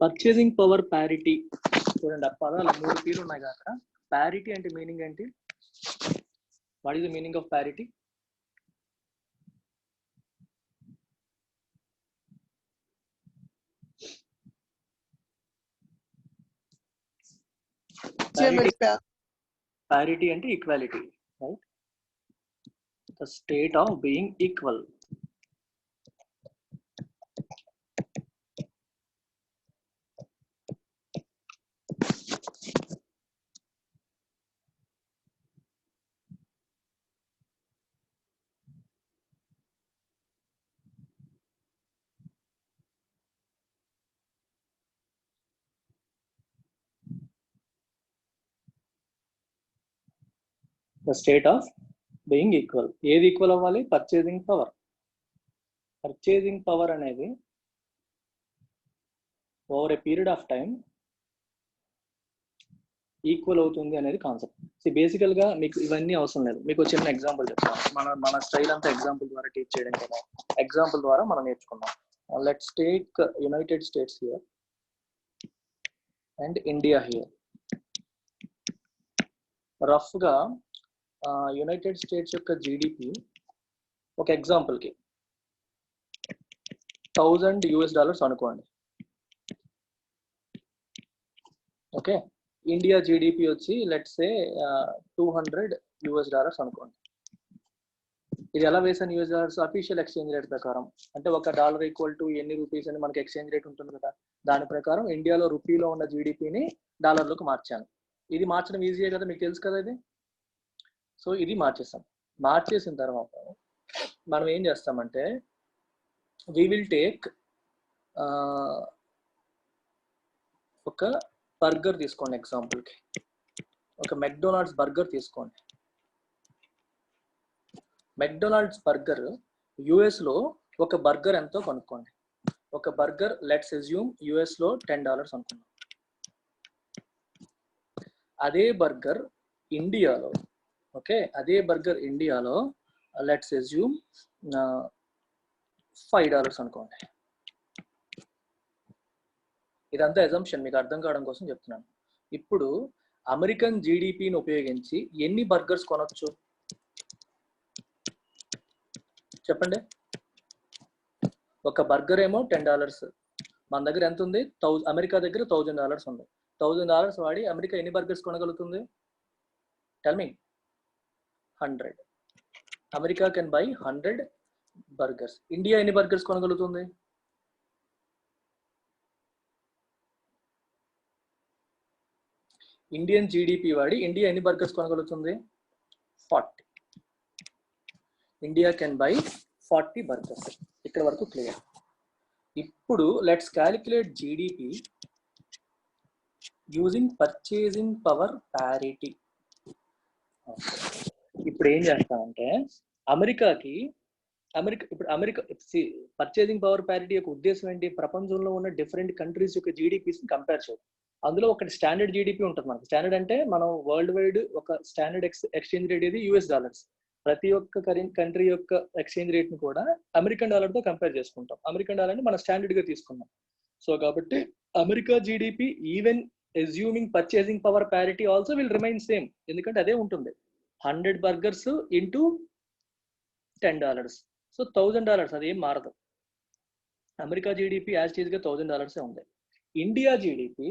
Purchasing power parity చూడండి, ఆ పదాలు 3 తీరు ఉన్నాయి కదా అక్కడ. ప్యారిటీ అంటే మీనింగ్ ఏంటి? What is the meaning of parity? Parity అంటే equality, right? The state of being equal. The state of being equal. ఏది ఈక్వల్ అవ్వాలి? Purchasing power. పర్చేసింగ్ పవర్ అనేది over a period of time equal అవుతుంది అనేది concept. So బేసికల్ గా మీకు ఇవన్నీ అవసరం లేదు. మీకు చిన్న ఎగ్జాంపుల్ చెప్తాను. మన స్టైల్ అంతా ఎగ్జాంపుల్ ద్వారా టీచ్ చేయడం కదా. ఎగ్జాంపుల్ ద్వారా మనం నేర్చుకున్నాం. Let's take United states here and India here. Rough గా యునైటెడ్ స్టేట్స్ యొక్క జీడిపి ఒక ఎగ్జాంపుల్ కి $1000 అనుకోండి. ఓకే, ఇండియా జీడిపి వచ్చి లెట్స్ సే $200 అనుకోండి. ఇది ఎలా వేసాను? US అఫీషియల్ ఎక్స్చేంజ్ రేట్ ప్రకారం. అంటే ఒక డాలర్ ఈక్వల్ టు ఎన్ని రూపీస్ అని మనకి ఎక్స్చేంజ్ రేట్ ఉంటుంది కదా, దాని ప్రకారం ఇండియాలో రూపీలో ఉన్న జీడిపిని డాలర్లోకి మార్చాను. ఇది మార్చడం ఈజీయే కదా, మీకు తెలుసు కదా ఇది. సో ఇది మార్చేస్తాం. మార్చేసిన తర్వాత మనం ఏం చేస్తామంటే వి విల్ టేక్ ఒక బర్గర్ తీసుకోండి ఎగ్జాంపుల్కి. ఒక మెక్డొనాల్డ్స్ బర్గర్ తీసుకోండి. మెక్డొనాల్డ్స్ బర్గర్ యుఎస్లో ఒక బర్గర్ ఎంతో కనుక్కోండి. ఒక బర్గర్ లెట్స్ అస్యూమ్ యుఎస్లో $10 అనుకున్నాం. అదే బర్గర్ ఇండియాలో, ఓకే, అదే బర్గర్ ఇండియాలో లెట్స్ అస్యూమ్ $5 అనుకోండి. ఇదంతా అజంప్షన్, మీకు అర్థం కావడం కోసం చెప్తున్నాను. ఇప్పుడు అమెరికన్ జీడిపిని ఉపయోగించి ఎన్ని బర్గర్స్ కొనొచ్చు చెప్పండి? ఒక బర్గర్ ఏమో $10. మన దగ్గర ఎంత ఉంది? అమెరికా దగ్గర $1000 ఉంది. $1000 వాడి అమెరికా ఎన్ని బర్గర్స్ కొనగలుగుతుంది? Tell me. 100. America can buy 100 burgers. India ఎన్ని బర్గర్స్ కొనగలుగుతుంది? ఇండియన్ జీడిపి వాడి ఇండియా ఎన్ని బర్గర్స్ కొనగలుగుతుంది? 40. India can buy 40 burgers. ఇక్కడ వరకు క్లియర్. ఇప్పుడు let's calculate GDP using purchasing power parity. ఇప్పుడు ఏం చేస్తామంటే అమెరికా పర్చేసింగ్ పవర్ ప్యారిటీ యొక్క ఉద్దేశం ఏంటి? ప్రపంచంలో ఉన్న డిఫరెంట్ కంట్రీస్ యొక్క జీడిపిస్ కంపేర్ చేయడం. అందులో ఒకటి స్టాండర్డ్ జీడిపి ఉంటుంది మనకి. స్టాండర్డ్ అంటే మనం వరల్డ్ వైడ్ ఒక స్టాండర్డ్ ఎక్స్చేంజ్ రేట్ ఇది $. ప్రతి ఒక్క కంట్రీ యొక్క ఎక్స్చేంజ్ రేట్ ని కూడా అమెరికన్ డాలర్ తో కంపేర్ చేసుకుంటాం. అమెరికన్ డాలర్ ని మనం స్టాండర్డ్ గా తీసుకున్నాం. సో కాబట్టి America GDP even assuming purchasing power parity also will remain same. ఎందుకంటే అదే ఉంటుంది. 100 బర్గర్స్ ఇంటూ $10. సో $1000 అది ఏం మారదు. అమెరికా జీడిపి యాజ్ టీజ్ గా $1000 ఉంది. India GDP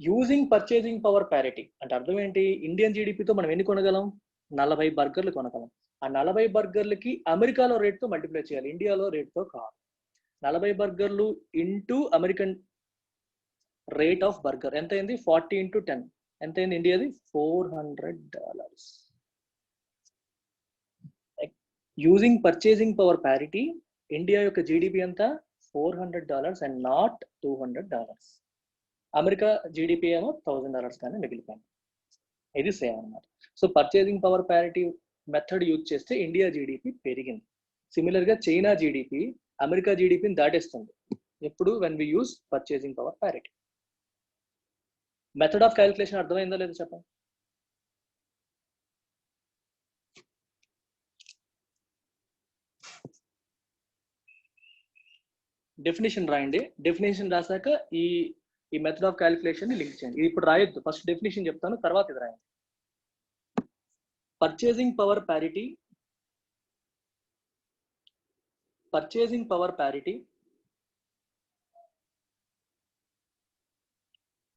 using purchasing power parity అంటే అర్థం ఏంటి? ఇండియన్ జీడిపితో మనం ఎన్ని కొనగలం? 40 బర్గర్లు కొనగలం. ఆ 40 బర్గర్లకి అమెరికాలో రేట్తో మల్టిప్లై చేయాలి, ఇండియాలో రేట్తో కాదు. 40 బర్గర్లు into American rate of burger ఎంత అయింది? 40 ఇంటూ 10 ఎంత అయింది? ఇండియాది $400. Using purchasing power parity India యొక్క జీడిపి ఎంత? $400 అండ్ నాట్ $200. అమెరికా జీడిపి ఏమో $1000 కానీ మిగిలిపోయింది. ఇది సేమ్ అన్నమాట. So purchasing power parity method use చేస్తే ఇండియా జీడిపి పెరిగింది. సిమిలర్ గా చైనా జీడిపి అమెరికా జీడిపిని దాటేస్తుంది ఎప్పుడు? When we use purchasing power parity. Method of calculation అర్థమైందో లేదో చెప్పండి. డెఫినేషన్ రాయండి. డెఫినేషన్ రాసాక ఈ ఈ మెథడ్ ఆఫ్ క్యాలిక్యులేషన్ ని లింక్ చేయండి. ఇది ఇప్పుడు రాయొద్దు, ఫస్ట్ డెఫినేషన్ చెప్తాను, తర్వాత ఇది రాయండి. Purchasing power parity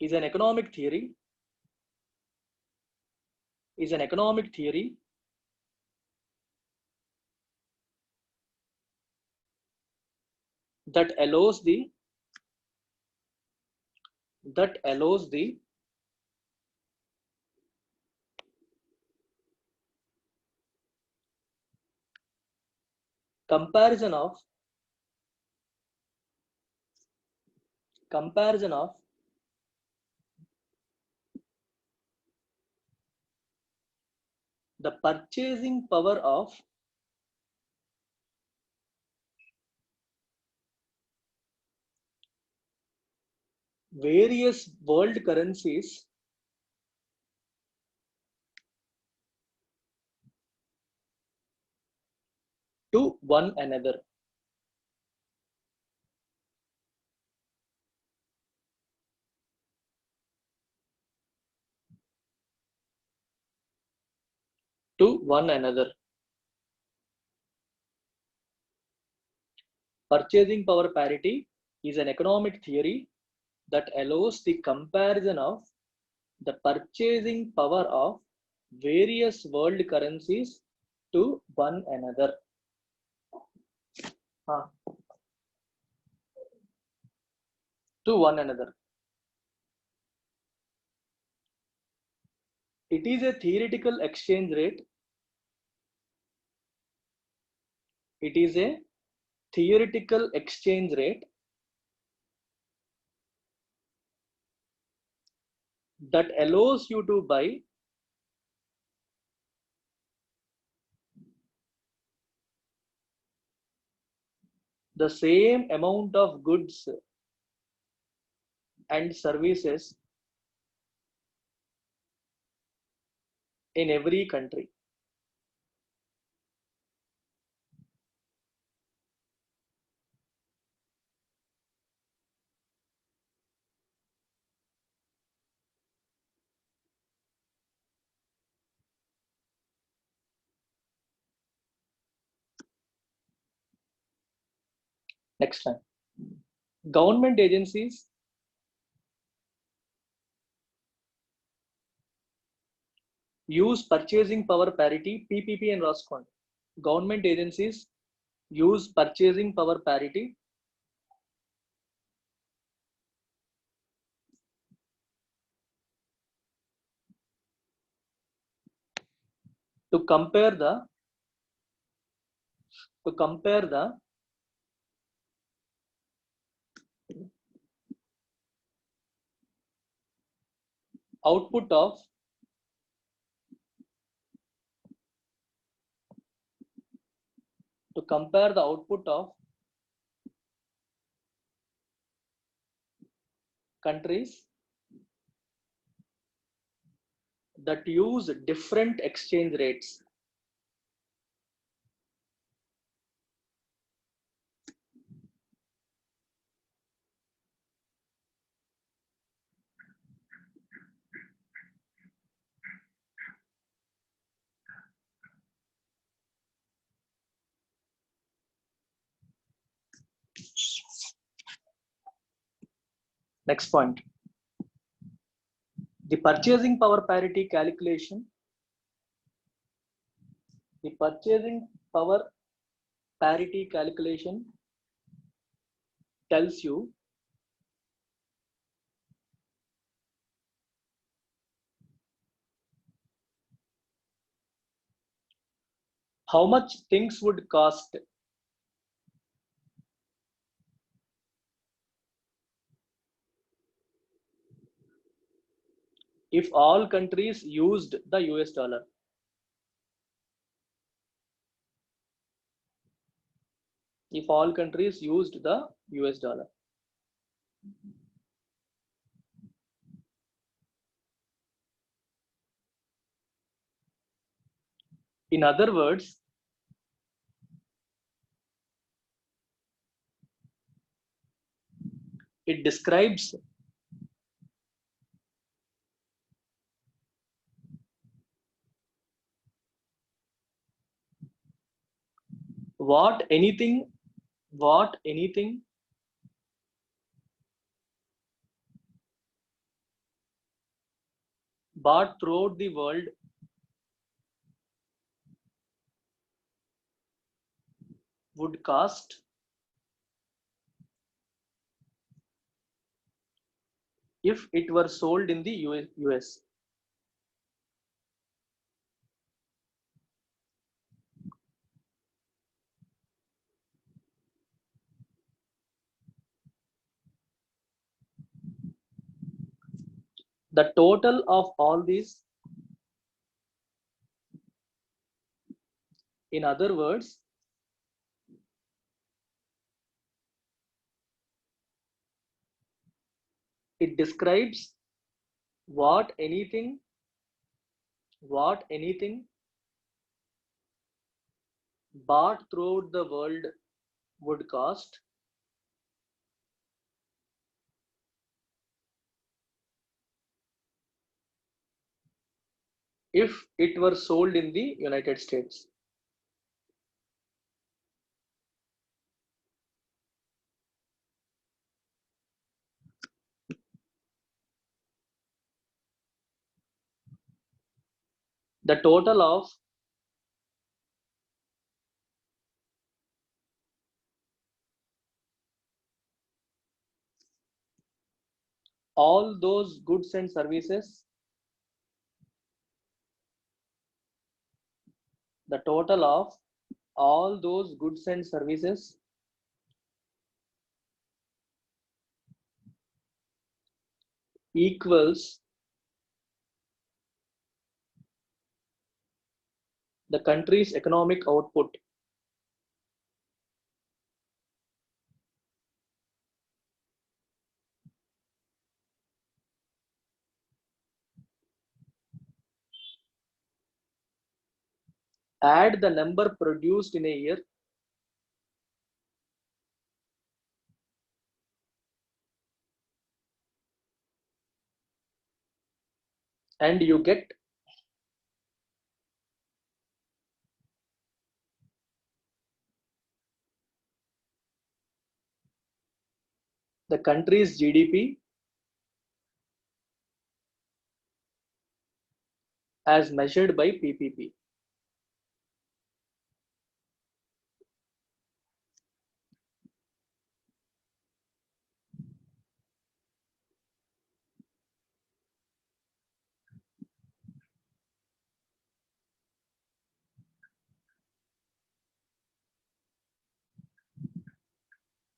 is an economic theory that allows the comparison of the purchasing power of various world currencies to one another. Purchasing power parity is an economic theory that allows the comparison of the purchasing power of various world currencies to one another. To one another. It is a theoretical exchange rate. It is a theoretical exchange rate that allows you to buy the same amount of goods and services in every country. Next time. Government agencies use purchasing power parity, PPP and రాసుకోండి. Government agencies use purchasing power parity to compare the output of countries that use different exchange rates. Next point. The purchasing power parity calculation. The purchasing power parity calculation tells you how much things would cost if all countries used the US dollar. If all countries used the US dollar. In other words, It describes what anything bought throughout the world would cost if it were sold in the US. The total of all these, in other words, it describes what anything bought throughout the world would cost if it were sold in the United States. The total of all those goods and services, the total of all those goods and services equals the country's economic output. Add the number produced in a year and you get the country's GDP as measured by PPP.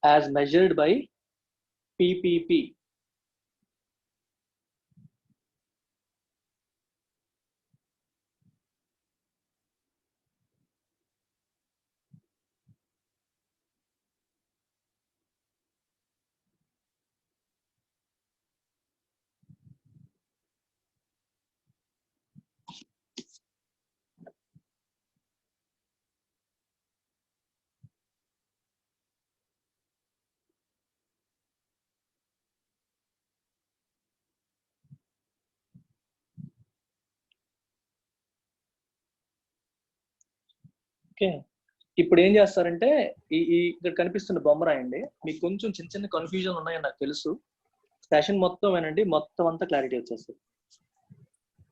As measured by PPP. Okay, ఇప్పుడు ఏం చేస్తారంటే ఇక్కడ కనిపిస్తున్న బొమ్మ రాయండి. మీకు కొంచెం చిన్న చిన్న కన్ఫ్యూజన్ ఉన్నాయని నాకు తెలుసు. సెషన్ మొత్తం వినండి, మొత్తం అంతా క్లారిటీ వచ్చేస్తుంది.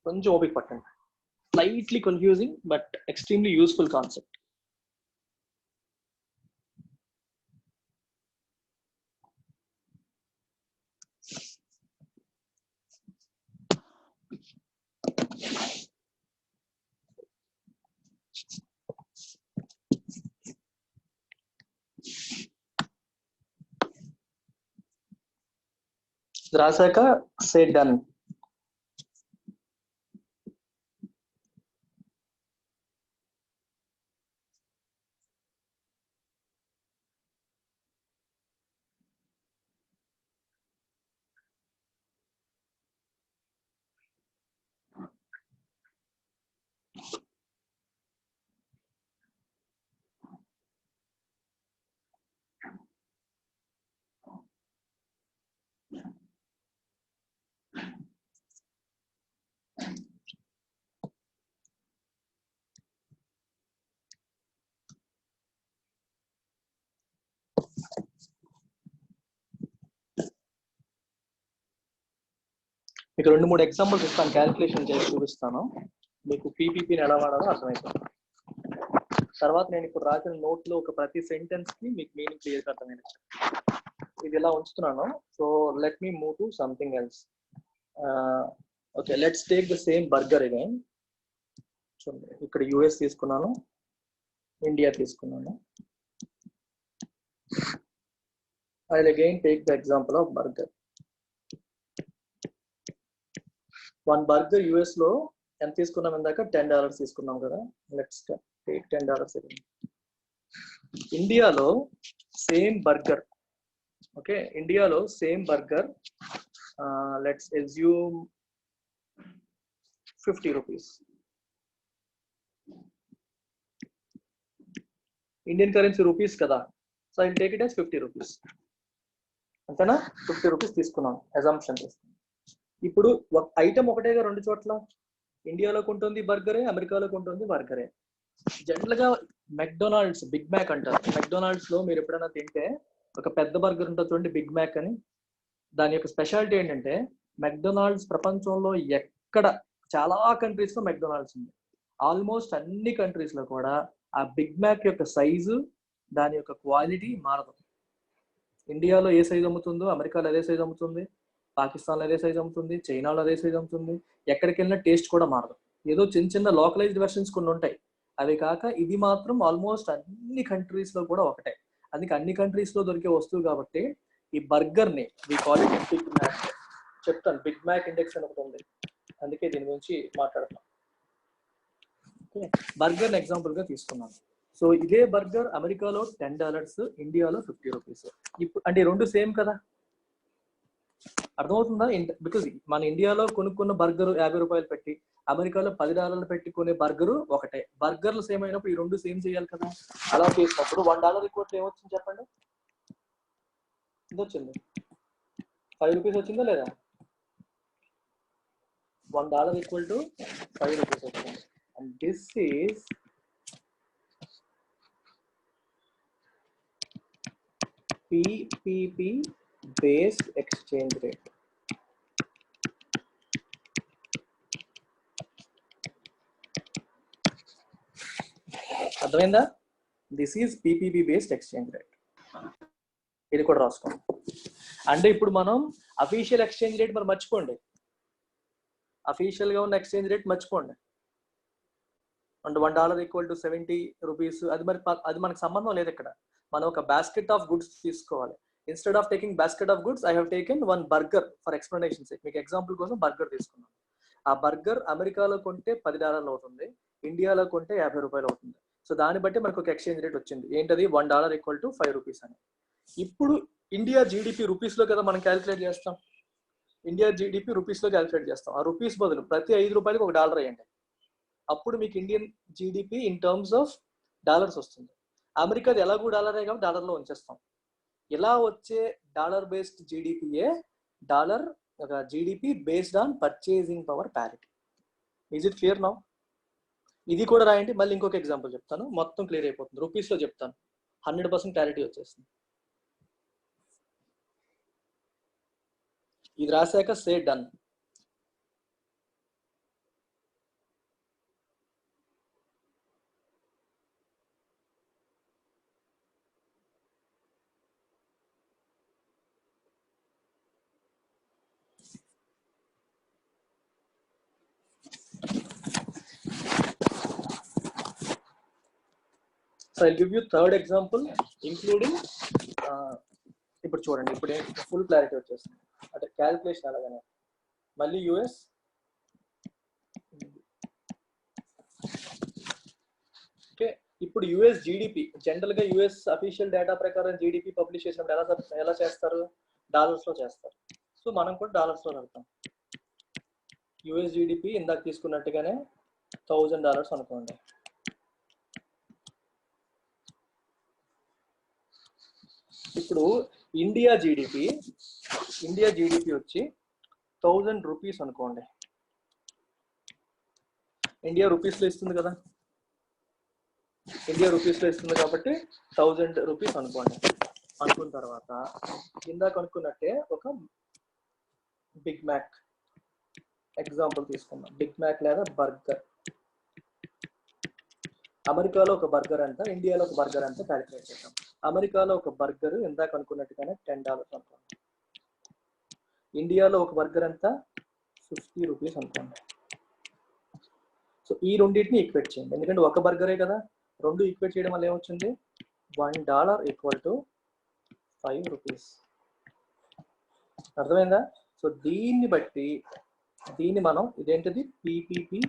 కొంచెం ఓపిక పట్టండి. Slightly confusing but extremely useful concept. రాశాక సే డన్. మీకు 2-3 ఎగ్జాంపుల్స్ ఇస్తాను, క్యాలిక్యులేషన్ చేసి చూపిస్తాను, మీకు పీపీపీని ఎలా వాడాలో అర్థమవుతుంది. తర్వాత నేను ఇప్పుడు రాసిన నోట్లో ఒక ప్రతి సెంటెన్స్ కి మీకు మీనింగ్ క్లియర్ అర్థమైంది. ఇది ఇలా ఉంచుతున్నాను. So let me move to something else. Okay, let's take the same burger again. చూడండి, ఇక్కడ యుఎస్ తీసుకున్నాను, ఇండియా తీసుకున్నాను. I'll again take the example of burger. One burger US లో ఎంత తీసుకున్నాం ఇందాక? $10 తీసుకున్నాం కదా. Let's take $10 again. ఇండియాలో సేమ్ బర్గర్, ఓకే, ఇండియాలో same burger let's assume 50 rupees. Indian currency rupees కదా, so I'll take it as 50 rupees. అంతేనా? 50 రూపీస్ తీసుకున్నాం, అజంప్షన్ చేస్తాం. ఇప్పుడు ఐటమ్ ఒకటేగా రెండు చోట్ల, ఇండియాలో కొంటుంది బర్గరే, అమెరికాలో కొంటుంది బర్గరే. జనరల్ గా మెక్డొనాల్డ్స్ బిగ్ మ్యాక్ అంటారు. మెక్డొనాల్డ్స్ లో మీరు ఎప్పుడైనా తింటే ఒక పెద్ద బర్గర్ ఉంటుంది చూడండి, బిగ్ మ్యాక్ అని. దాని యొక్క స్పెషాలిటీ ఏంటంటే మెక్డొనాల్డ్స్ ప్రపంచంలో ఎక్కడ, చాలా కంట్రీస్ లో మెక్డొనాల్డ్స్ ఉంది. ఆల్మోస్ట్ అన్ని కంట్రీస్ లో కూడా ఆ బిగ్ మ్యాక్ యొక్క సైజు, దాని యొక్క క్వాలిటీ మారదు. ఇండియాలో ఏ సైజ్ అమ్ముతుందో అమెరికాలో అదే సైజ్ అమ్ముతుంది, పాకిస్తాన్లో అదే సైజ్ అమ్ముతుంది, చైనాలో అదే సైజ్ అమ్ముతుంది. ఎక్కడికి వెళ్ళినా టేస్ట్ కూడా మారదు. ఏదో చిన్న చిన్న లోకలైజ్డ్ వెర్షన్స్ కొన్ని ఉంటాయి, అవి కాక ఇది మాత్రం ఆల్మోస్ట్ అన్ని కంట్రీస్ లో కూడా ఒకటే. అందుకే అన్ని కంట్రీస్ లో దొరికే వస్తువు కాబట్టి ఈ బర్గర్ ని we call it Big Mac. చెప్తాను, బిగ్ మ్యాక్ ఇండెక్స్ అని ఒకటి ఉంది, అందుకే దీని గురించి మాట్లాడతాం. బర్గర్ ఎగ్జాంపుల్ గా తీసుకున్నాను. సో ఇదే బర్గర్ అమెరికాలో $10, ఇండియాలో 50 రూపీస్. ఇప్పుడు అంటే రెండు సేమ్ కదా, అర్థమవుతుందా? బికాజ్ మన ఇండియాలో కొనుక్కున్న బర్గర్ 50 రూపాయలు పెట్టి, అమెరికాలో $10 పెట్టి కొనే బర్గరు ఒకటే. బర్గర్లు సేమ్ అయినప్పుడు ఈ రెండు సేమ్ చేయాలి కదా. అలా చేసినప్పుడు $1 ఈక్వల్ ఏమొచ్చింది చెప్పండి? ఎంత వచ్చింది? 5 రూపీస్ వచ్చిందా లేదా? $1 ఈక్వల్ టు 5 రూపీస్ వచ్చింది. And this is PPP based exchange rate. అర్థమైందా? This is PPP based exchange rate. ఇది కూడా రాసుకోండి. అంటే ఇప్పుడు మనం అఫీషియల్ ఎక్స్చేంజ్ రేట్ మరి మర్చిపోండి, అఫీషియల్ గా ఉన్న ఎక్స్చేంజ్ రేట్ మర్చిపోండి. అంటే $1 ఈక్వల్ టు 70 రూపీస్, అది మనకు సంబంధం లేదు. ఇక్కడ మనం ఒక బాస్కెట్ ఆఫ్ గుడ్స్ తీసుకోవాలి. Instead of taking basket of goods I have taken one burger for explanation sake. మీకు ఎగ్జాంపుల్ కోసం బర్గర్ తీసుకున్నాను. ఆ బర్గర్ అమెరికాలో కొంటే $10 అవుతుంది, ఇండియాలో కొంటే 50 రూపాయలు అవుతుంది. సో దాన్ని బట్టి మనకు ఒక ఎక్స్చేంజ్ రేట్ వచ్చింది. ఏంటది? $1 ఈక్వల్ టు 5 రూపీస్ అని. ఇప్పుడు ఇండియా జీడిపి రూపీస్ లో కదా మనం క్యాలిక్యులేట్ చేస్తాం. ఇండియా జీడిపి రూపీస్ లో క్యాలిక్యులేట్ చేస్తాం. ఆ రూపీస్ బదులు ప్రతి 5 రూపాయలకి $1 అయ్యండి. అప్పుడు మీకు Indian GDP in terms of dollars వస్తుంది. అమెరికాది ఎలాగూ డాలరే కాబట్టి డాలర్లో ఉంచేస్తాం. ఇలా వచ్చే డాలర్ బేస్డ్ జీడిపియే డాలర్ ఒక GDP based on purchasing power parity. Is it clear now? ఇది కూడా రాయండి. మళ్ళీ ఇంకొక ఎగ్జాంపుల్ చెప్తాను, మొత్తం క్లియర్ అయిపోతుంది. రూపీస్ లో చెప్తాను, 100% క్లారిటీ వచ్చేస్తుంది. ఇది రాశాక say done. So I give you third example including. ఇప్పుడు చూడండి, ఇప్పుడు ఫుల్ క్లారిటీ వచ్చేస్తుంది. అంటే క్యాలిక్యులేషన్ అలాగనే. మళ్ళీ యుఎస్, ఓకే. ఇప్పుడు యుఎస్ జీడిపి, జనరల్ గా యుఎస్ అఫీషియల్ డేటా ప్రకారం జీడిపి పబ్లిష్ చేసినప్పుడు ఎలా చేస్తారు? డాలర్స్ లో చేస్తారు. సో మనం కూడా డాలర్స్ లో పెడతాం. యుఎస్ జీడిపి ఇందాక తీసుకున్నట్టుగానే $1000 అనుకోండి. ఇప్పుడు ఇండియా జీడిపి వచ్చి 1000 రూపీస్ అనుకోండి. ఇండియా రూపీస్ లో ఇస్తుంది కదా, ఇండియా రూపీస్ లో ఇస్తుంది కాబట్టి 1000 రూపీస్ అనుకోండి. అనుకున్న తర్వాత ఇందాక అనుకున్నట్టే ఒక బిగ్ మ్యాక్ ఎగ్జాంపుల్ తీసుకుందాం, బిగ్ మ్యాక్ లేదా బర్గర్. అమెరికాలో ఒక బర్గర్ అంట, ఇండియాలో ఒక బర్గర్ అంతా క్యాలిక్యులేట్ చేద్దాం. అమెరికాలో ఒక బర్గర్ ఇందాక అనుకున్నట్టుగానే $10 అనుకోండి, ఇండియాలో ఒక బర్గర్ అంతా ₹50 అనుకోండి. సో ఈ రెండింటిని ఈక్వేట్ చేయండి, ఎందుకంటే ఒక బర్గరే కదా, రెండు ఈక్వేట్ చేయడం వల్ల ఏమొచ్చింది, $1 = ₹5. అర్థమైందా? సో దీన్ని బట్టి దీన్ని మనం ఇదేంటిది, పీపీపీ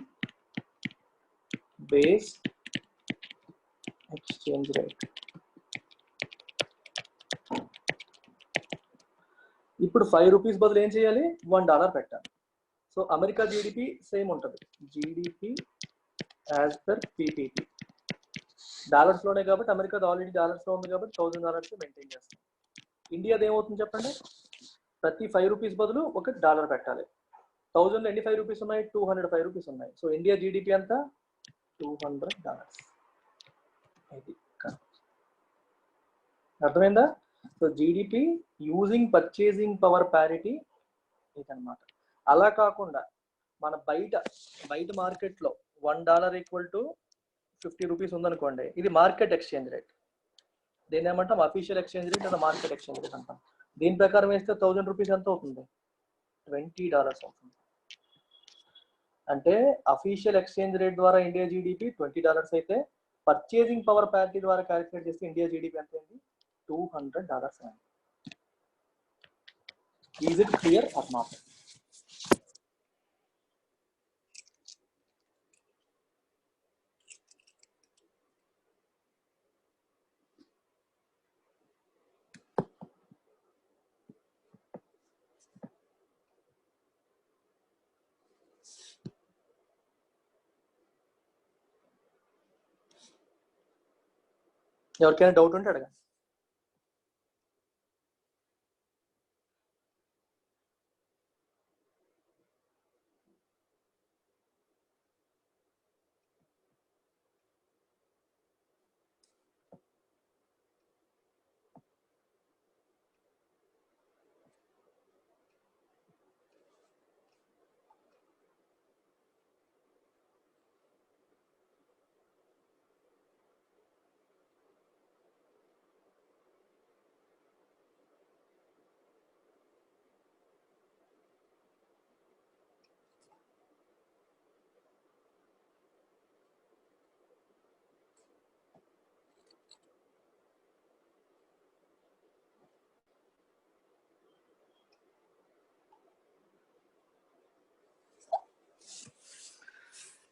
బేస్ ఎక్స్చేంజ్ రేట్. ఇప్పుడు ₹5 బదులు ఏం చేయాలి, $1 పెట్టాలి. సో అమెరికా జీడిపి సేమ్ ఉంటుంది, జీడిపి యాజ్ పర్ పీపీపీ డాలర్స్లోనే కాబట్టి అమెరికాది ఆల్రెడీ డాలర్స్లో ఉంది కాబట్టి $1000 మెయింటైన్ చేస్తాం. ఇండియాది ఏమవుతుంది చెప్పండి, ప్రతి ₹5 బదులు $1 పెట్టాలి. 1000లో ఎన్ని ₹5 ఉన్నాయి, $205 ఉన్నాయి. సో ఇండియా జీడిపి అంతా $200. ఇది అర్థమైందా? So GDP using purchasing power parity ఇదన్నమాట. అలా కాకుండా మన బయట మార్కెట్లో $1 = ₹50 ఉందనుకోండి, ఇది మార్కెట్ ఎక్స్చేంజ్ రేట్. దీని ఏమంటాం, అఫీషియల్ ఎక్స్చేంజ్ రేట్ లేదా మార్కెట్ ఎక్స్చేంజ్ రేట్ అంటాం. దీని ప్రకారం వేస్తే ₹1000 ఎంత అవుతుంది, $20 అవుతుంది. అంటే అఫీషియల్ ఎక్స్చేంజ్ రేట్ ద్వారా ఇండియా జీడిపి $20 అయితే, పర్చేసింగ్ పవర్ ప్యారిటీ ద్వారా క్యాలిక్యులేట్ చేస్తే ఇండియా జీడిపి ఎంత అయింది, $200 అయింది. Is it clear or not? ఎవరికైనా డౌట్ ఉంటే అడగండి.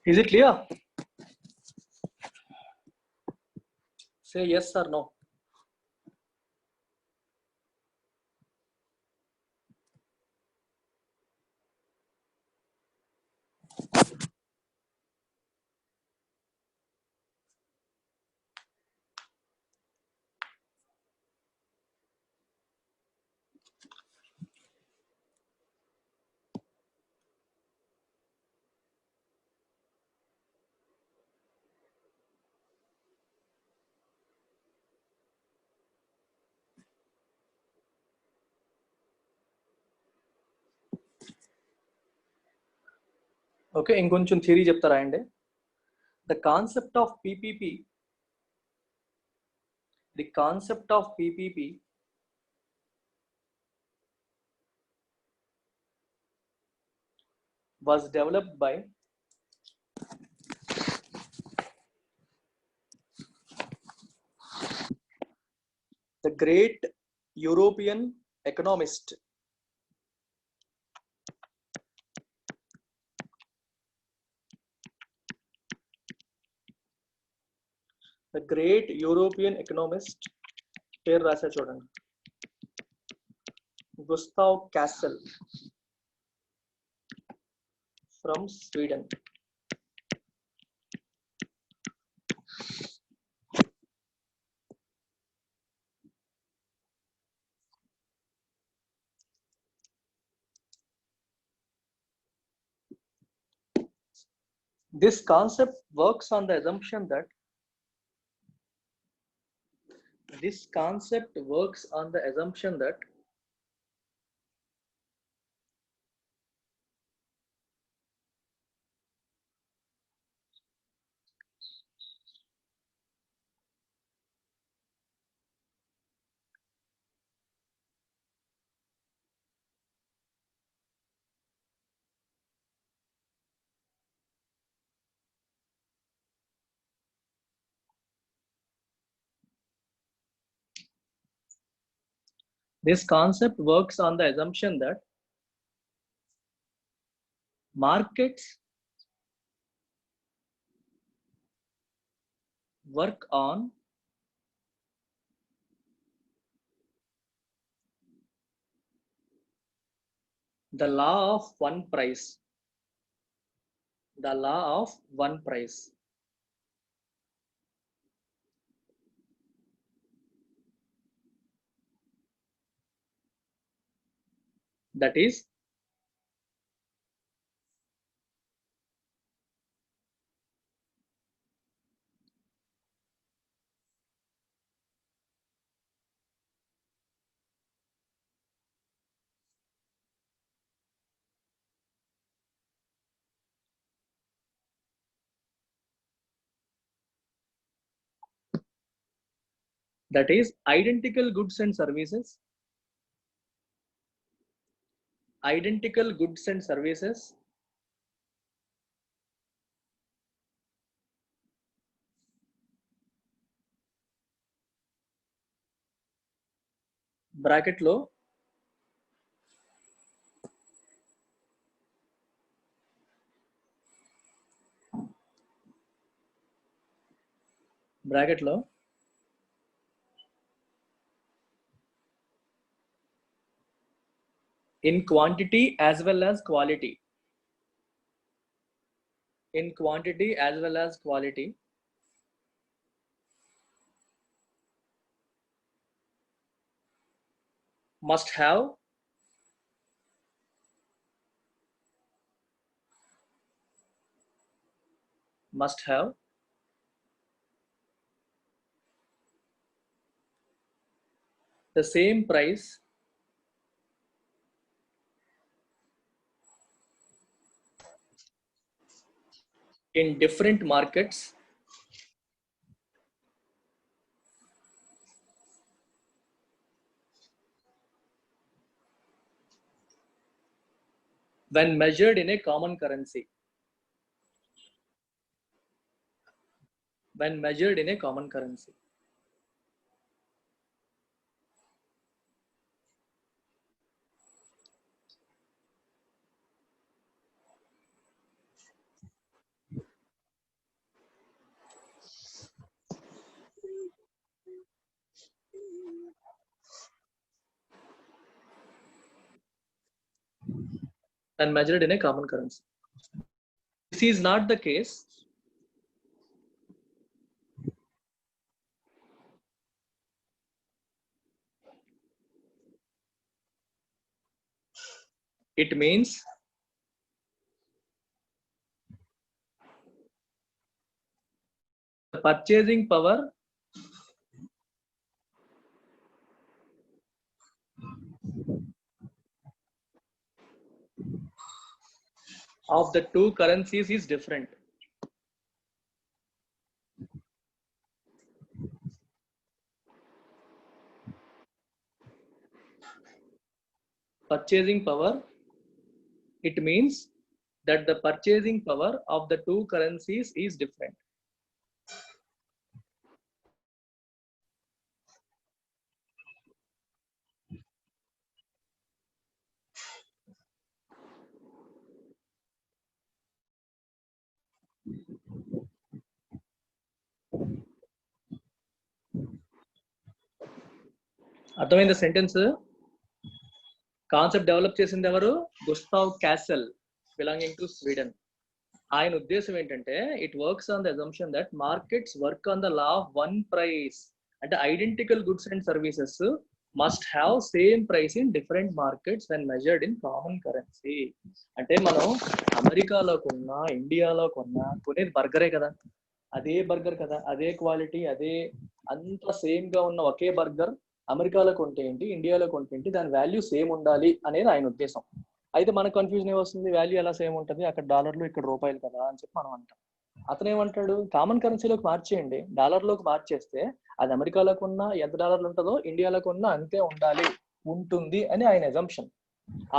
Is it clear? Say yes or no. ఓకే, ఇంకొంచెం థియరీ చెప్తారా అండి? The concept of PPP was developed by the great European economist పేరు రాసా చూడండి, Gustav Cassel from Sweden. This concept works on the assumption that This concept works on the assumption that markets work on the law of one price. The law of one price. That is, identical goods and services. Identical goods and services bracket లో in quantity as well as quality. In quantity as well as quality. Must have the same price in different markets when measured in a common currency. When measured in a common currency. When measured in a common currency. This is not the case. It means the purchasing power of the two currencies is different. Purchasing power, it means that the purchasing power of the two currencies is different. అర్థమైంది sentence. Concept develop చేసింది ఎవరు? Gustav Cassel, belonging to Sweden. ఆయన ఉద్దేశం ఏంటంటే it works on the assumption that markets work on the law of one price. అంటే identical goods and services must have same price in different markets when measured in common currency. అంటే మనం అమెరికాలో కొన్నా ఇండియాలో కొన్నా కొనేది బర్గరే కదా, అదే బర్గర్ కదా, అదే క్వాలిటీ, అదే అంతా సేమ్ గా ఉన్న ఒకే బర్గర్ అమెరికాలో కొంటే ఏంటి, ఇండియాలో కొంటే ఏంటి, దాని వాల్యూ సేమ్ ఉండాలి అనేది ఆయన ఉద్దేశం. అయితే మనకు కన్ఫ్యూజన్ ఏమొస్తుంది, వాల్యూ ఎలా సేమ్ ఉంటుంది, అక్కడ డాలర్లు ఇక్కడ రూపాయలు కదా అని చెప్పి మనం అంటాం. అతను ఏమంటాడు, కామన్ కరెన్సీలోకి మార్చేయండి, డాలర్లోకి మార్చేస్తే అది అమెరికాలోకి ఉన్న ఎంత డాలర్లు ఉంటుందో ఇండియాలోకి ఉన్న అంతే ఉంటుంది అని ఆయన అజంప్షన్.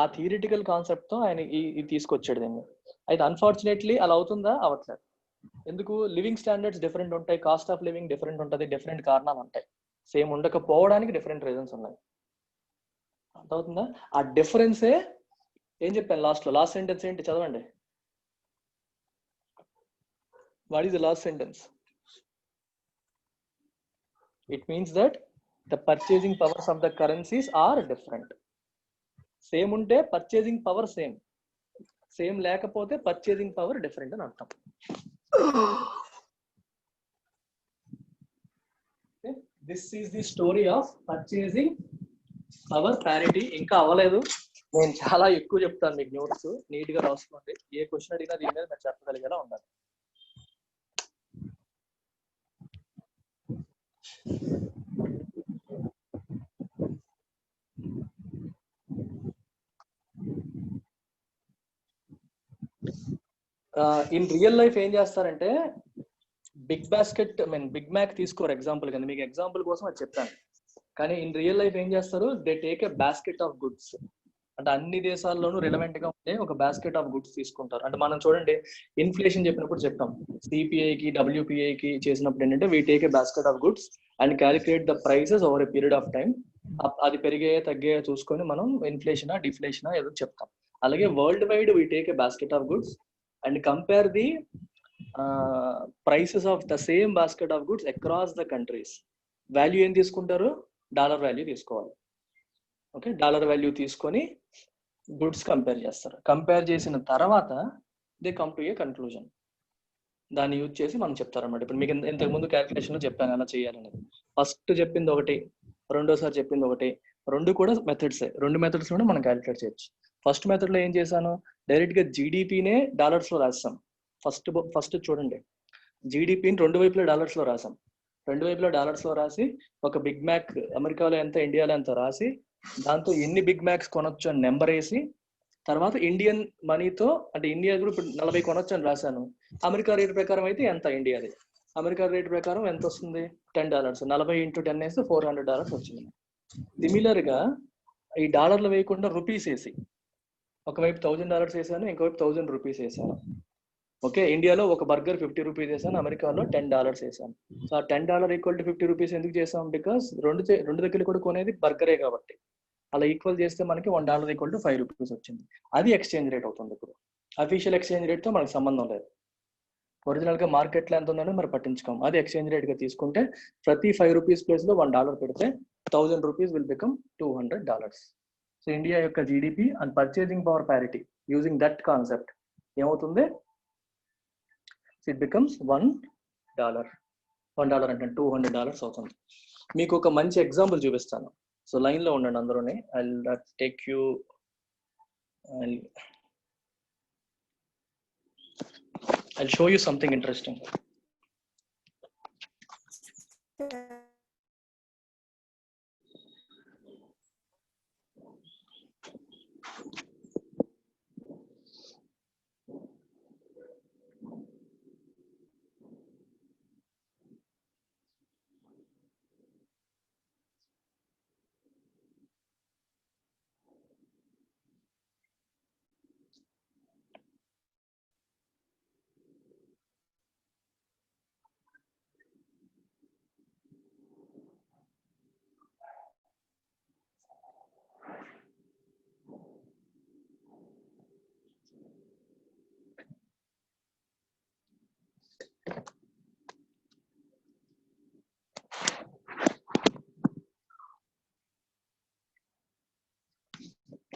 ఆ థియరిటికల్ కాన్సెప్ట్ తో ఆయన ఇది తీసుకొచ్చాడు దీన్ని. అయితే అన్ఫార్చునేట్లీ అలా అవుతుందా? అవట్లేదు. ఎందుకు? లివింగ్ స్టాండర్డ్స్ డిఫరెంట్ ఉంటాయి, కాస్ట్ ఆఫ్ లివింగ్ డిఫరెంట్ ఉంటుంది, డిఫరెంట్ కారణాలు ఉంటాయి. సేమ్ ఉండకపోవడానికి డిఫరెంట్ రీజన్స్ ఉన్నాయి. అర్థమవుతుందా? ఆ డిఫరెన్సే ఏం చెప్పాను లాస్ట్ సెంటెన్స్ ఏంటి చదవండి. What is the last sentence? It means that the purchasing powers of the currencies are different. Same ఉంటే పర్చేసింగ్ పవర్ సేమ్ లేకపోతే పర్చేసింగ్ పవర్ డిఫరెంట్ అని అర్థం. This is the story of purchasing power parity. ఇంకా అవ్వలేదు, నేను చాలా ఎక్కువ చెప్తాను మీకు. నోట్స్ నీట్ గా రాసుకోండి. ఏ క్వశ్చన్ అడిగినా దీని మీద మీరు చెప్పగలిగేలా ఉండాలి. ఇన్ రియల్ లైఫ్ ఏం చేస్తారంటే బిగ్ బాస్కెట్ బిగ్ మ్యాక్ తీసుకోరు ఎగ్జాంపుల్ కింద, మీకు ఎగ్జాంపుల్ కోసం అది చెప్పాను. కానీ ఇన్ రియల్ లైఫ్ ఏం చేస్తారు, they take a basket of goods. అంటే అన్ని దేశాల్లోనూ రిలవెంట్ గా ఉంటే ఒక బాస్కెట్ ఆఫ్ గుడ్స్ తీసుకుంటారు. అంటే మనం చూడండి ఇన్ఫ్లేషన్ చెప్పినప్పుడు చెప్తాం, సిపిఐకి డబ్ల్యూపిఐకి చేసినప్పుడు ఏంటంటే we take a basket of goods and calculate the prices over a period of time. అది పెరిగే తగ్గే చూసుకొని మనం ఇన్ఫ్లేషనా డిఫ్లేషనా ఏదో చెప్తాం. అలాగే world wide we take a basket of goods and compare the prices of the same basket of goods across the countries. Value ఏం తీసుకుంటారు, డాలర్ వాల్యూ తీసుకోవాలి. ఓకే, డాలర్ వాల్యూ తీసుకొని గుడ్స్ కంపేర్ చేస్తారు. కంపేర్ చేసిన తర్వాత they come to A conclusion. దాన్ని use చేసి మనం చెప్తారన్నమాట. ఇప్పుడు మీకు ఇంతకు ముందు క్యాల్కులేషన్ లో చెప్పాను ఎలా చేయాలనేది. ఫస్ట్ చెప్పింది ఒకటి, రెండోసారి చెప్పింది ఒకటి, రెండు కూడా మెథడ్సే. రెండు మెథడ్స్ కూడా మనం క్యాలిక్యులేట్ చేయొచ్చు. ఫస్ట్ మెథడ్ లో ఏం చేశాను, డైరెక్ట్ గా జీడిపినే డాలర్స్ లో రాస్తాం. ఫస్ట్ చూడండి, జీడిపిని రెండు వైపులా డాలర్స్ లో రాసాం. రెండు వైపులా డాలర్స్ లో రాసి ఒక బిగ్ మ్యాక్ అమెరికాలో ఎంత ఇండియాలో ఎంత రాసి దాంతో ఎన్ని బిగ్ మ్యాక్స్ కొనొచ్చు అని నెంబర్ వేసి తర్వాత ఇండియన్ మనీతో, అంటే ఇండియా కూడా ఇప్పుడు 40 కొనొచ్చు అని రాశాను. అమెరికా రేట్ ప్రకారం అయితే ఎంత ఇండియాది, అమెరికా రేట్ ప్రకారం ఎంత వస్తుంది, $10. 40 × 10 వేస్తే $400 వచ్చింది. సిమిలర్ గా ఈ డాలర్లు వేయకుండా రూపీస్ వేసి ఒకవైపు $1000 వేసాను, ఇంకోవైపు 1000 రూపీస్ వేసాను. ఓకే, ఇండియాలో ఒక బర్గర్ 50 రూపీస్ వేసాను, అమెరికాలో $10 వేసాను. సో ఆ $10 ఈక్వల్ టు 50 రూపీస్ ఎందుకు చేసాం, బికాస్ రెండు దగ్గర కూడా కొనేది బర్గరే కాబట్టి. అలా ఈక్వల్ చేస్తే మనకి $1 ఈక్వల్ టు 5 రూపీస్ వచ్చింది. అది ఎక్స్చేంజ్ రేట్ అవుతుంది. ఇప్పుడు అఫీషియల్ ఎక్స్చేంజ్ రేట్ తో మనకు సంబంధం లేదు. ఒరిజినల్ గా మార్కెట్ లో ఎంత ఉందని మరి పట్టించుకోం. అది ఎక్స్చేంజ్ రేట్ గా తీసుకుంటే ప్రతి 5 రూపీస్ ప్లేస్ లో $1 పెడితే 1000 rupees will become $200. So India యొక్క GDP and purchasing power parity using that concept ఏమవుతుంది, ఇట్ బికమ్స్ $1. $1 అంటే $200 అవుతుంది. మీకు ఒక మంచి ఎగ్జాంపుల్ చూపిస్తాను. సో లైన్ లో ఉండండి అందరూనే. I'll take you, I'll show you something interesting.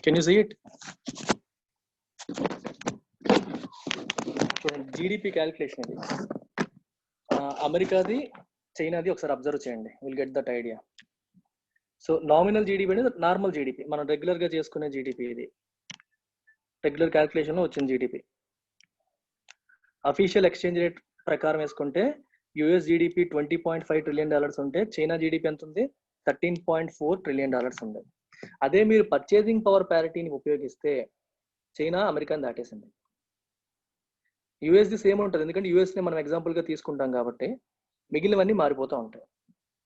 Can you see it? GDP calculation ఇది. అమెరికాది చైనాది ఒకసారి అబ్జర్వ్ చేయండి, will get that idea. So nominal GDP అనేది నార్మల్ జీడిపి, మనం రెగ్యులర్ గా చేసుకునే జీడిపి. ఇది రెగ్యులర్ క్యాలిక్యులేషన్ లో వచ్చిన జీడిపి. అఫీషియల్ ఎక్స్చేంజ్ రేట్ ప్రకారం వేసుకుంటే యుఎస్ జీడిపి $20.5 ట్రిలియన్ ఉంటే చైనా జీడిపి ఎంత ఉంది, $13.4 ట్రిలియన్ ఉంది. అదే మీరు పర్చేసింగ్ పవర్ ప్యారిటీని ఉపయోగిస్తే చైనా అమెరికాని దాటేసింది. యుఎస్ది సేమ్ ఉంటుంది, ఎందుకంటే యుఎస్ ని మనం ఎగ్జాంపుల్ గా తీసుకుంటాం కాబట్టి మిగిలినవన్నీ మారిపోతూ ఉంటాయి.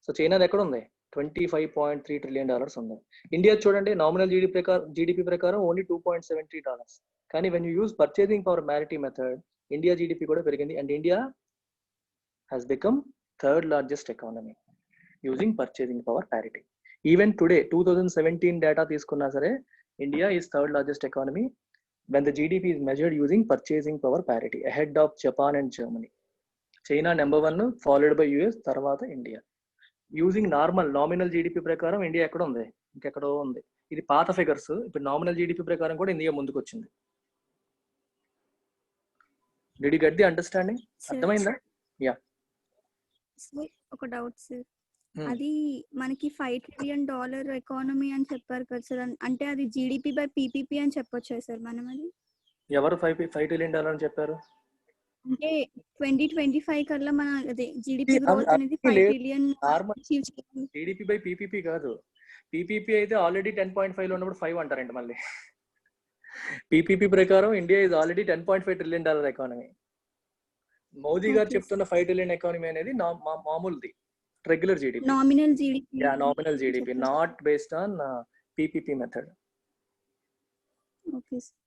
సో చైనాది ఎక్కడ ఉంది, $25.3 ట్రిలియన్ ఉంది. ఇండియా చూడండి, నామినల్ జీడిపి ప్రకారం ఓన్లీ $2.73. కానీ when you use purchasing power parity method, India GDP కూడా పెరిగింది and India has become third largest economy using purchasing power parity. Even today 2017 data తీసుకున్నా సరే India is third largest economy when the GDP is measured using purchasing power parity, ahead of Japan and Germany. China number 1, followed by US, తర్వాత India. Using nominal GDP ప్రకారం India ఎక్కడ ఉంది? ఇంకెక్కడో ఉంది. ఇది పాత figures. ఇప్పుడు నామినల్ జీడిపి ప్రకారం కూడా ఇండియా ముందుకు వచ్చింది. Did you get the understanding? అర్థమైందా? యా. ఒక డౌట్ సార్, అది మనకి $5 trillion ఎకానమీ అని చెప్పారు కదా సార్, అంటే అది జీడిపి బై పీపీపీ అని చెప్పొచ్చా సార్ మనం? అది ఎవరు $5 trillion అని చెప్పారు? అంటే 2025 కల్లా మన అదే జీడిపి గ్రోత్ అనేది 5 ట్రిలియన్. జీడిపి బై పీపీపీ కాదు. పీపీపీ అయితే ఆల్రెడీ 10.5 లో ఉన్నప్పుడు 5 అంటారండి మళ్ళీ. పీపీపీ ప్రకారం India is already $10.5 trillion economy. Modi గారు చెప్తున్న $5 trillion ఎకానమీ అనేది మామూలుది, regular GDP, nominal GDP. Yeah, nominal GDP, not based on PPP method. Okay sir.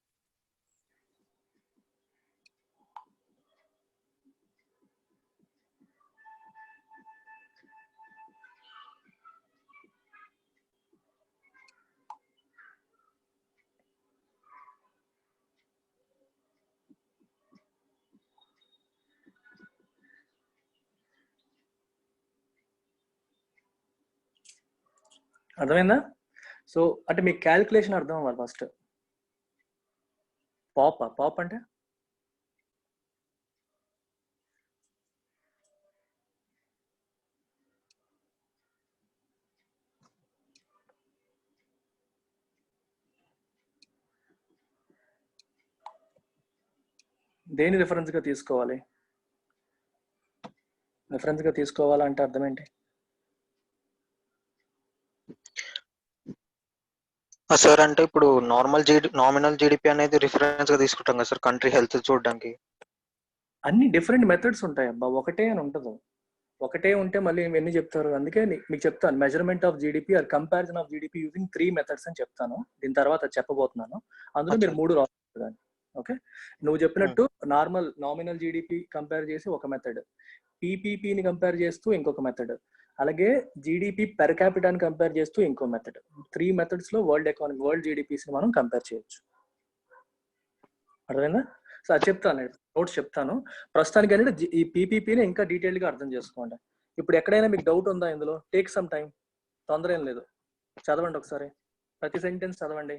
అర్థమైందా? సో అంటే మీకు క్యాలిక్యులేషన్ అర్థం అవ్వాలి ఫస్ట్. పాప్ అంటే దేని రిఫరెన్స్ గా తీసుకోవాలి? రిఫరెన్స్ గా తీసుకోవాలంటే అర్థం ఏంటి? సార్ అంటే ఇప్పుడు నామినల్ జీడిపి అనేది రిఫరెన్స్ గా తీసుకుంటాం కదా సార్, కంట్రీ హెల్త్ చూడడానికి. అన్ని డిఫరెంట్ మెథడ్స్ ఉంటాయి అబ్బా, ఒకటే అని ఉండదు. ఒకటే ఉంటే మళ్ళీ ఎన్ని చెప్తారు? అందుకే మీకు చెప్తాను, measurement of GDP or comparison of GDP using 3 methods అని చెప్తాను. దీని తర్వాత చెప్పబోతున్నాను. అందులో మీరు 3 రాస్తారు. ఓకే, నువ్వు చెప్పినట్టు నామినల్ జీడిపి కంపేర్ చేసి ఒక మెథడ్, పీపీపీని కంపేర్ చేస్తూ ఇంకొక మెథడ్, అలాగే జీడిపి పెర్ క్యాపిటాని కంపేర్ చేస్తూ ఇంకో మెథడ్. 3 మెథడ్స్ లో వరల్డ్ జీడిపిస్ మనం కంపేర్ చేయొచ్చు. అర్థమైందా? సో అది చెప్తాను, నోట్స్ చెప్తాను. ప్రస్తుతానికి అనేది ఈ పీపీపీని ఇంకా డీటెయిల్ గా అర్థం చేసుకోండి. ఇప్పుడు ఎక్కడైనా మీకు డౌట్ ఉందా ఇందులో? టేక్ సమ్ టైం, తొందర ఏం లేదు. చదవండి ఒకసారి, ప్రతి సెంటెన్స్ చదవండి.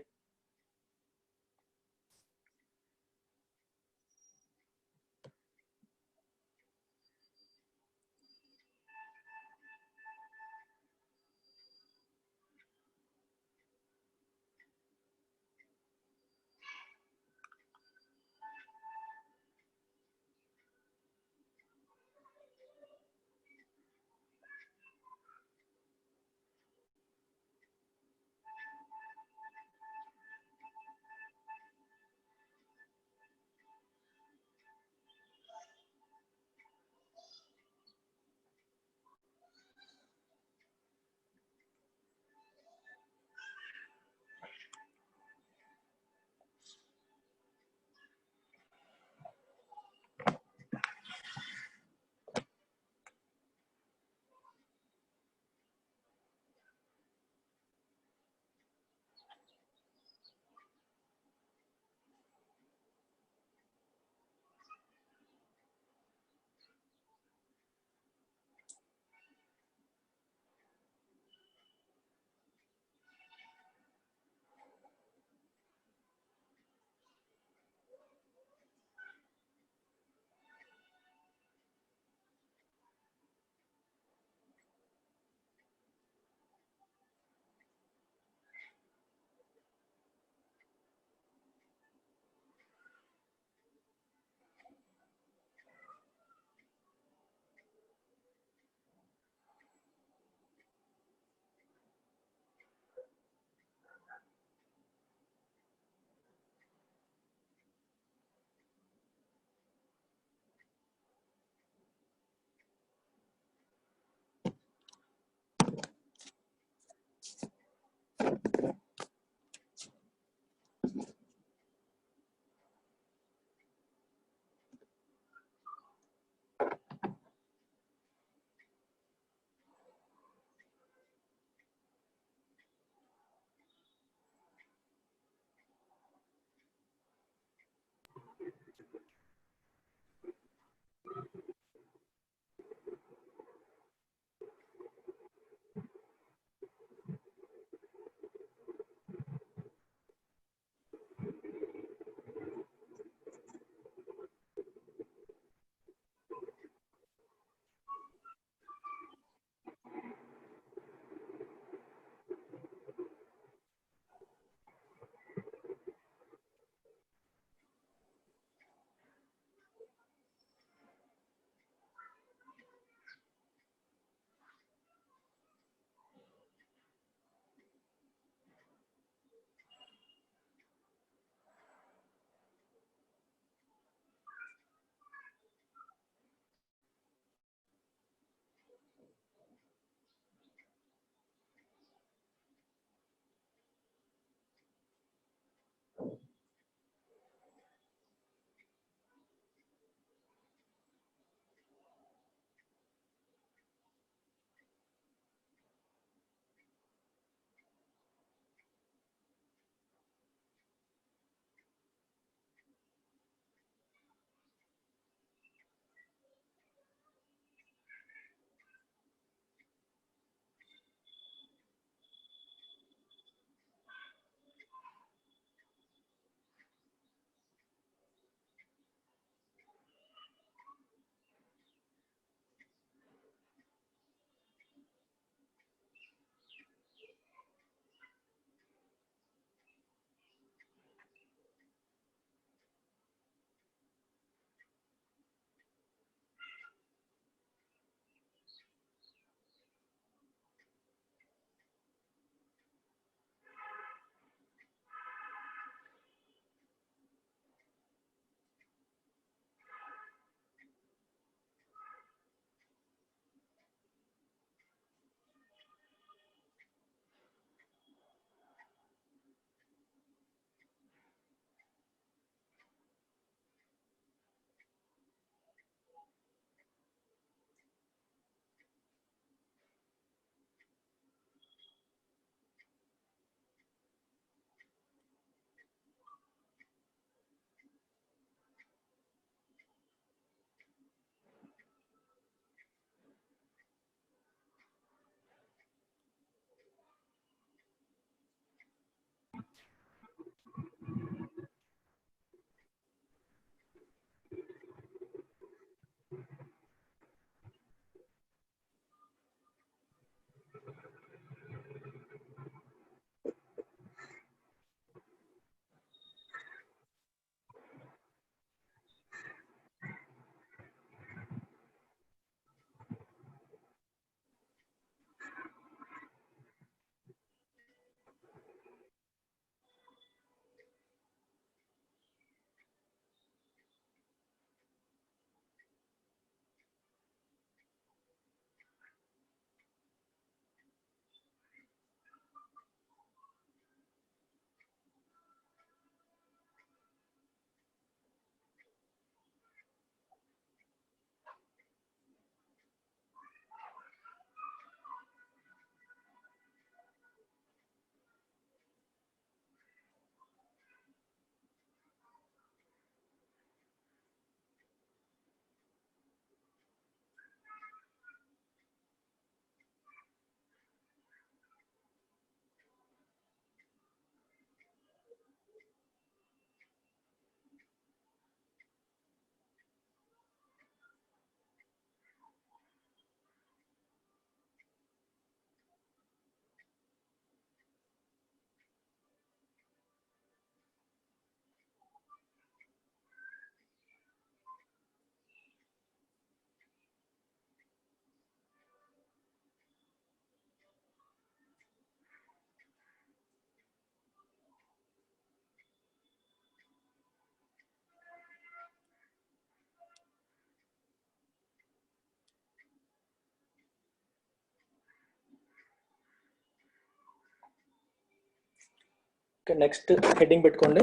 నెక్స్ట్ హెడ్డింగ్ పెట్టుకోండి,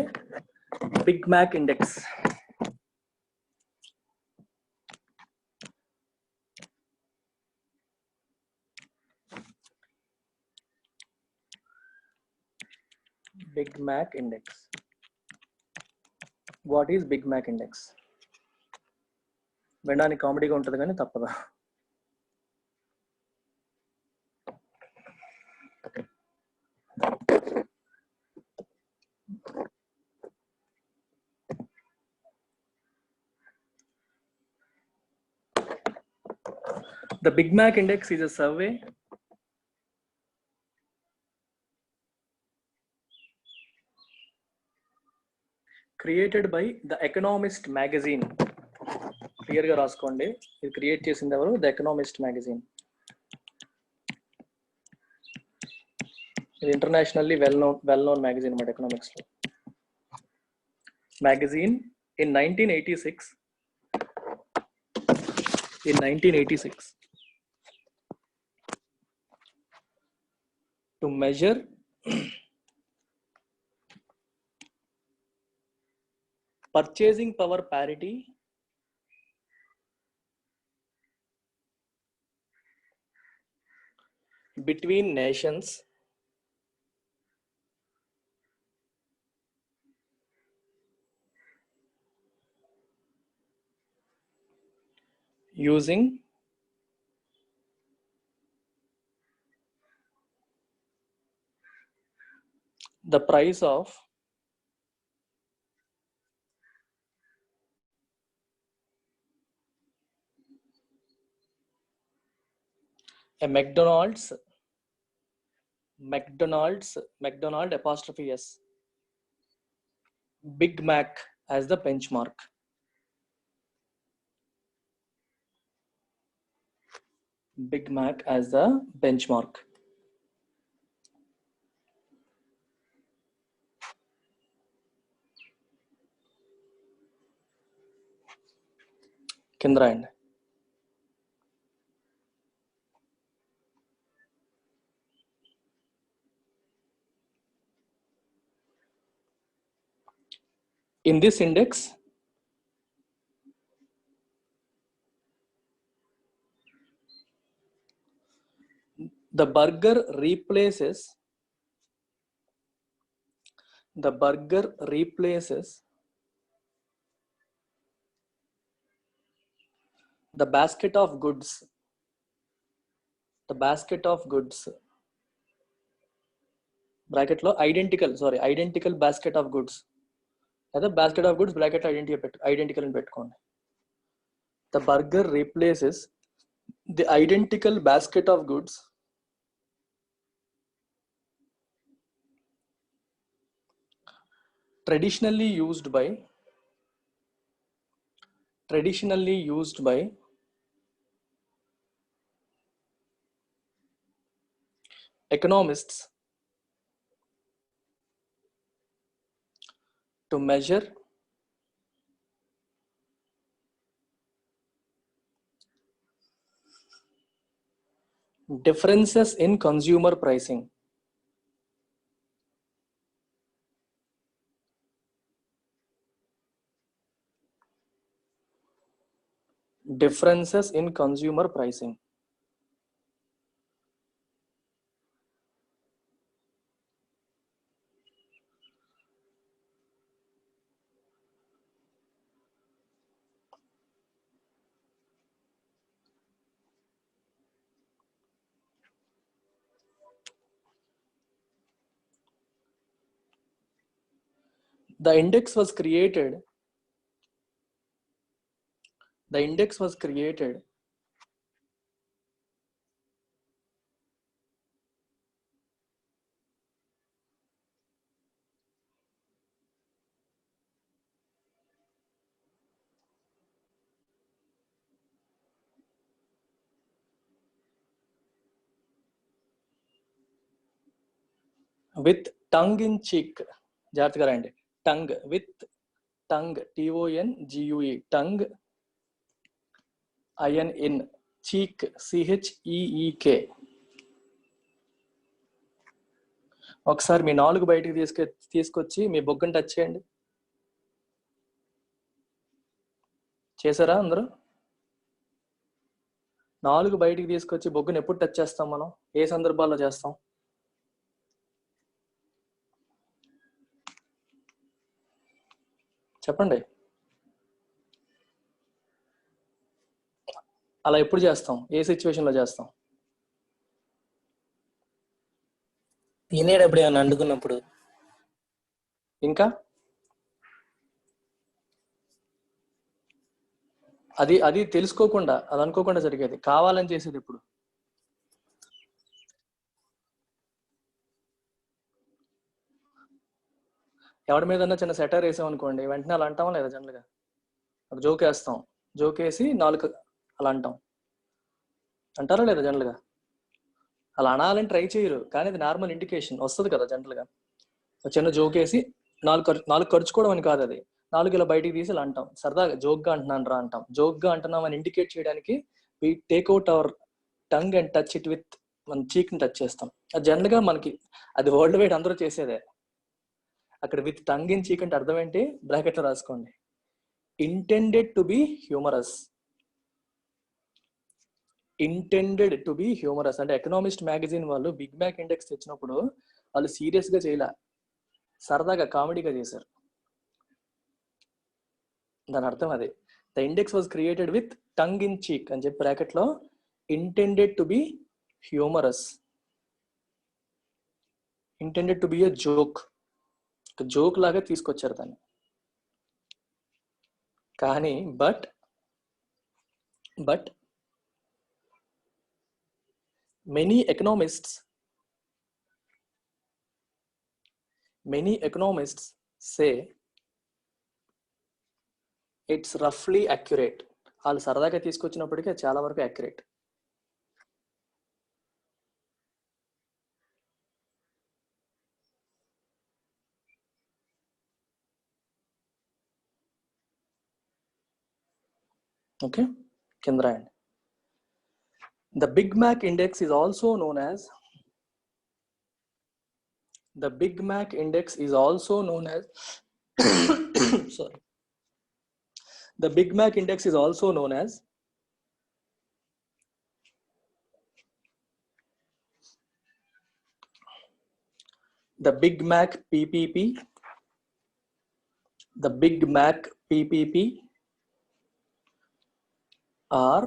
Big Mac index. Big Mac index. What is Big Mac index? వినడానికి కామెడీగా ఉంటుంది కానీ తప్పదా? The Big Mac Index is a survey created by The Economist magazine. Clear గా రాసుకోండి, ఇది క్రియేట్ చేసింది ఎవరు? The Economist magazine. ఇది ఇంటర్నేషనల్లీ వెల్ నోన్ మ్యాగజైన్ అన్నమాట ఎకనామిక్స్ లో. Magazine in 1986 to measure purchasing power parity between nations using the price of a McDonald apostrophe S Big Mac as the benchmark. Big Mac as the benchmark. కింద రాయండి. In this index, the burger replaces the basket of goods. Bracket లో identical basket of goods. లేదా basket of goods bracket identical అని పెట్టుకోండి. The burger replaces the identical basket of goods traditionally used by economists to measure differences in consumer pricing. Differences in consumer pricing. The index was created with tongue in cheek. జాగ్రత్తగా రాయండి. tongue with tongue TONGUE tongue IN in cheek CHEEK ఒకసారి మీ 4 బయటికి తీసుకొచ్చి మీ బొగ్గను touch చేయండి. చేశారా అందరూ? 4 బయటికి తీసుకొచ్చి బొగ్గను ఎప్పుడు టచ్ చేస్తాం మనం? ఏ సందర్భాల్లో చేస్తాం? చెప్పండి. అలా ఎప్పుడు చేస్తాం? ఏ సిచ్యువేషన్ లో చేస్తాం? తినేటప్పుడు ఏమైనా వండుకున్నప్పుడు. ఇంకా అది తెలుసుకోకుండా, అది అనుకోకుండా జరిగేది. కావాలని చేసేది ఎప్పుడు? ఎవరి మీదన్నా చిన్న సెటర్ వేసాం అనుకోండి, వెంటనే అలా అంటామా లేదా? జనరల్గా ఒక జోక్ వేస్తాం, జోక్ వేసి 4 అలా అంటారా లేదా? జనరల్గా అలా అనాలని ట్రై చేయరు, కానీ అది నార్మల్ ఇండికేషన్ వస్తుంది కదా. జనరల్గా చిన్న జోక్ వేసి 4 ఖర్చుకోవడం అని కాదు, అది 4 ఇలా బయటికి తీసి ఇలా అంటాం. సరదాగా జోక్గా అంటున్నాను రా అంటాం. జోక్గా అంటున్నాం అని ఇండికేట్ చేయడానికి we take out our tongue and touch it with మన చీక్ని టచ్ చేస్తాం. అది జనరల్గా మనకి అది వరల్డ్ వైడ్ అందరూ చేసేదే. అక్కడ విత్ టంగ్ ఇన్ చీక్ అంటే అర్థం ఏంటి? బ్రాకెట్లో రాసుకోండి, intended to be humorous. Intended to be humorous అంటే ఎకనామిస్ట్ మ్యాగజైన్ వాళ్ళు బిగ్ మ్యాక్ ఇండెక్స్ తెచ్చినప్పుడు వాళ్ళు సీరియస్గా చేయలే, సరదాగా కామెడీగా చేశారు. దాని అర్థం అదే. The index was created with tongue in cheek అని చెప్పి బ్రాకెట్లో intended to be humorous, intended to be a joke, joke లాగా తీసుకొచ్చారు దాన్ని. కానీ but many economists say it's roughly accurate. వాళ్ళు సరదాగా తీసుకొచ్చినప్పటికీ చాలా వరకు accurate. ఓకే, కింద రాయండి. The Big Mac Index is also known as sorry. The Big Mac Index is also known as the Big Mac PPP, the Big Mac PPP or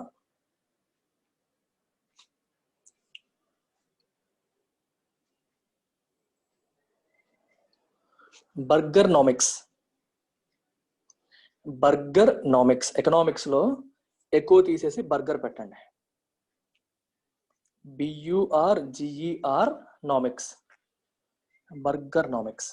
Burgernomics. Burgernomics, economics లో ఎక్కువ తీసేసి burger పెట్టండి. BURGER నామిక్స్, Burgernomics.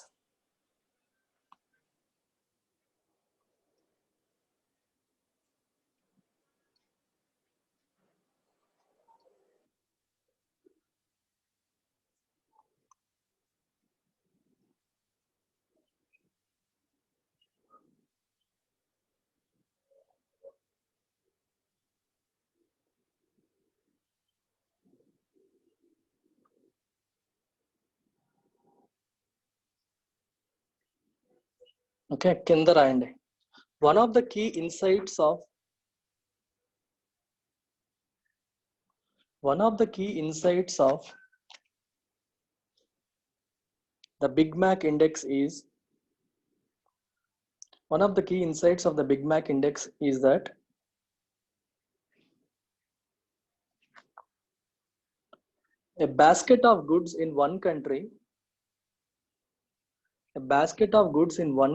Okay, కింద రాయండి. One of the key insights of the Big Mac Index is that a basket of goods in one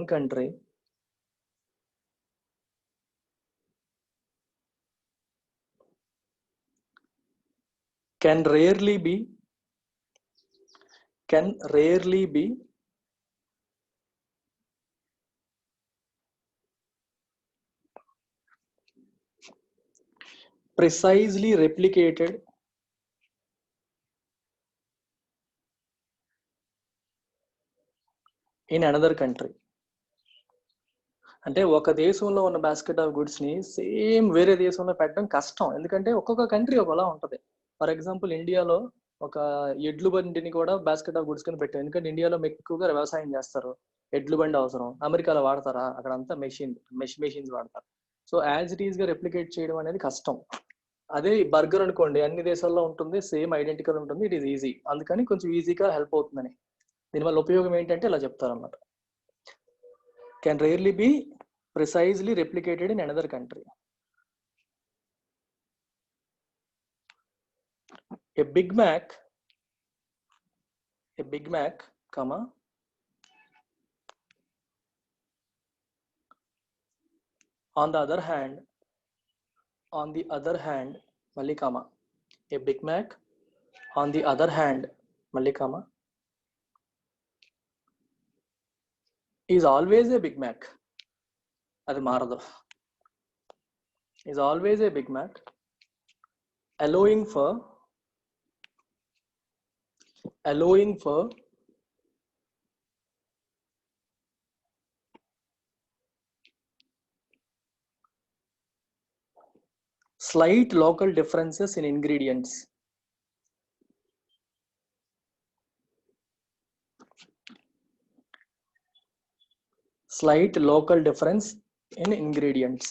country can rarely be precisely replicated in another country. అంటే ఒక దేశంలో ఉన్న basket of goods ని same వేరే దేశంలో పెట్టడం కష్టం, ఎందుకంటే ఒక్కొక్క కంట్రీ ఒకలా ఉంటది. ఫర్ ఎగ్జాంపుల్ ఇండియాలో ఒక ఎడ్లు బండిని కూడా బాస్కెట్ ఆఫ్ గుడ్స్ కింద పెట్టాం. ఎందుకంటే ఇండియాలో ఎక్కువగా వ్యవసాయం చేస్తారు, ఎడ్లు బండి అవసరం. అమెరికాలో వాడతారా? అక్కడ అంతా మెషిన్స్ వాడతారు. సో యాజ్ ఇట్ ఈస్ గా రెప్లికేట్ చేయడం అనేది కష్టం. అదే బర్గర్ అనుకోండి, అన్ని దేశాల్లో ఉంటుంది, సేమ్ ఐడెంటికల్ ఉంటుంది, ఇట్ ఈస్ ఈజీ. అందుకని కొంచెం ఈజీగా హెల్ప్ అవుతుందని. దీనివల్ల ఉపయోగం ఏంటంటే ఇలా చెప్తారన్నమాట. Can rarely be precisely replicated in another country. A Big Mac, comma, on the other hand, malli comma, a Big Mac, on the other hand, malli comma, is always a Big Mac. Adi maradu. Is always a Big Mac, allowing for slight local differences in ingredients. Slight local difference in ingredients.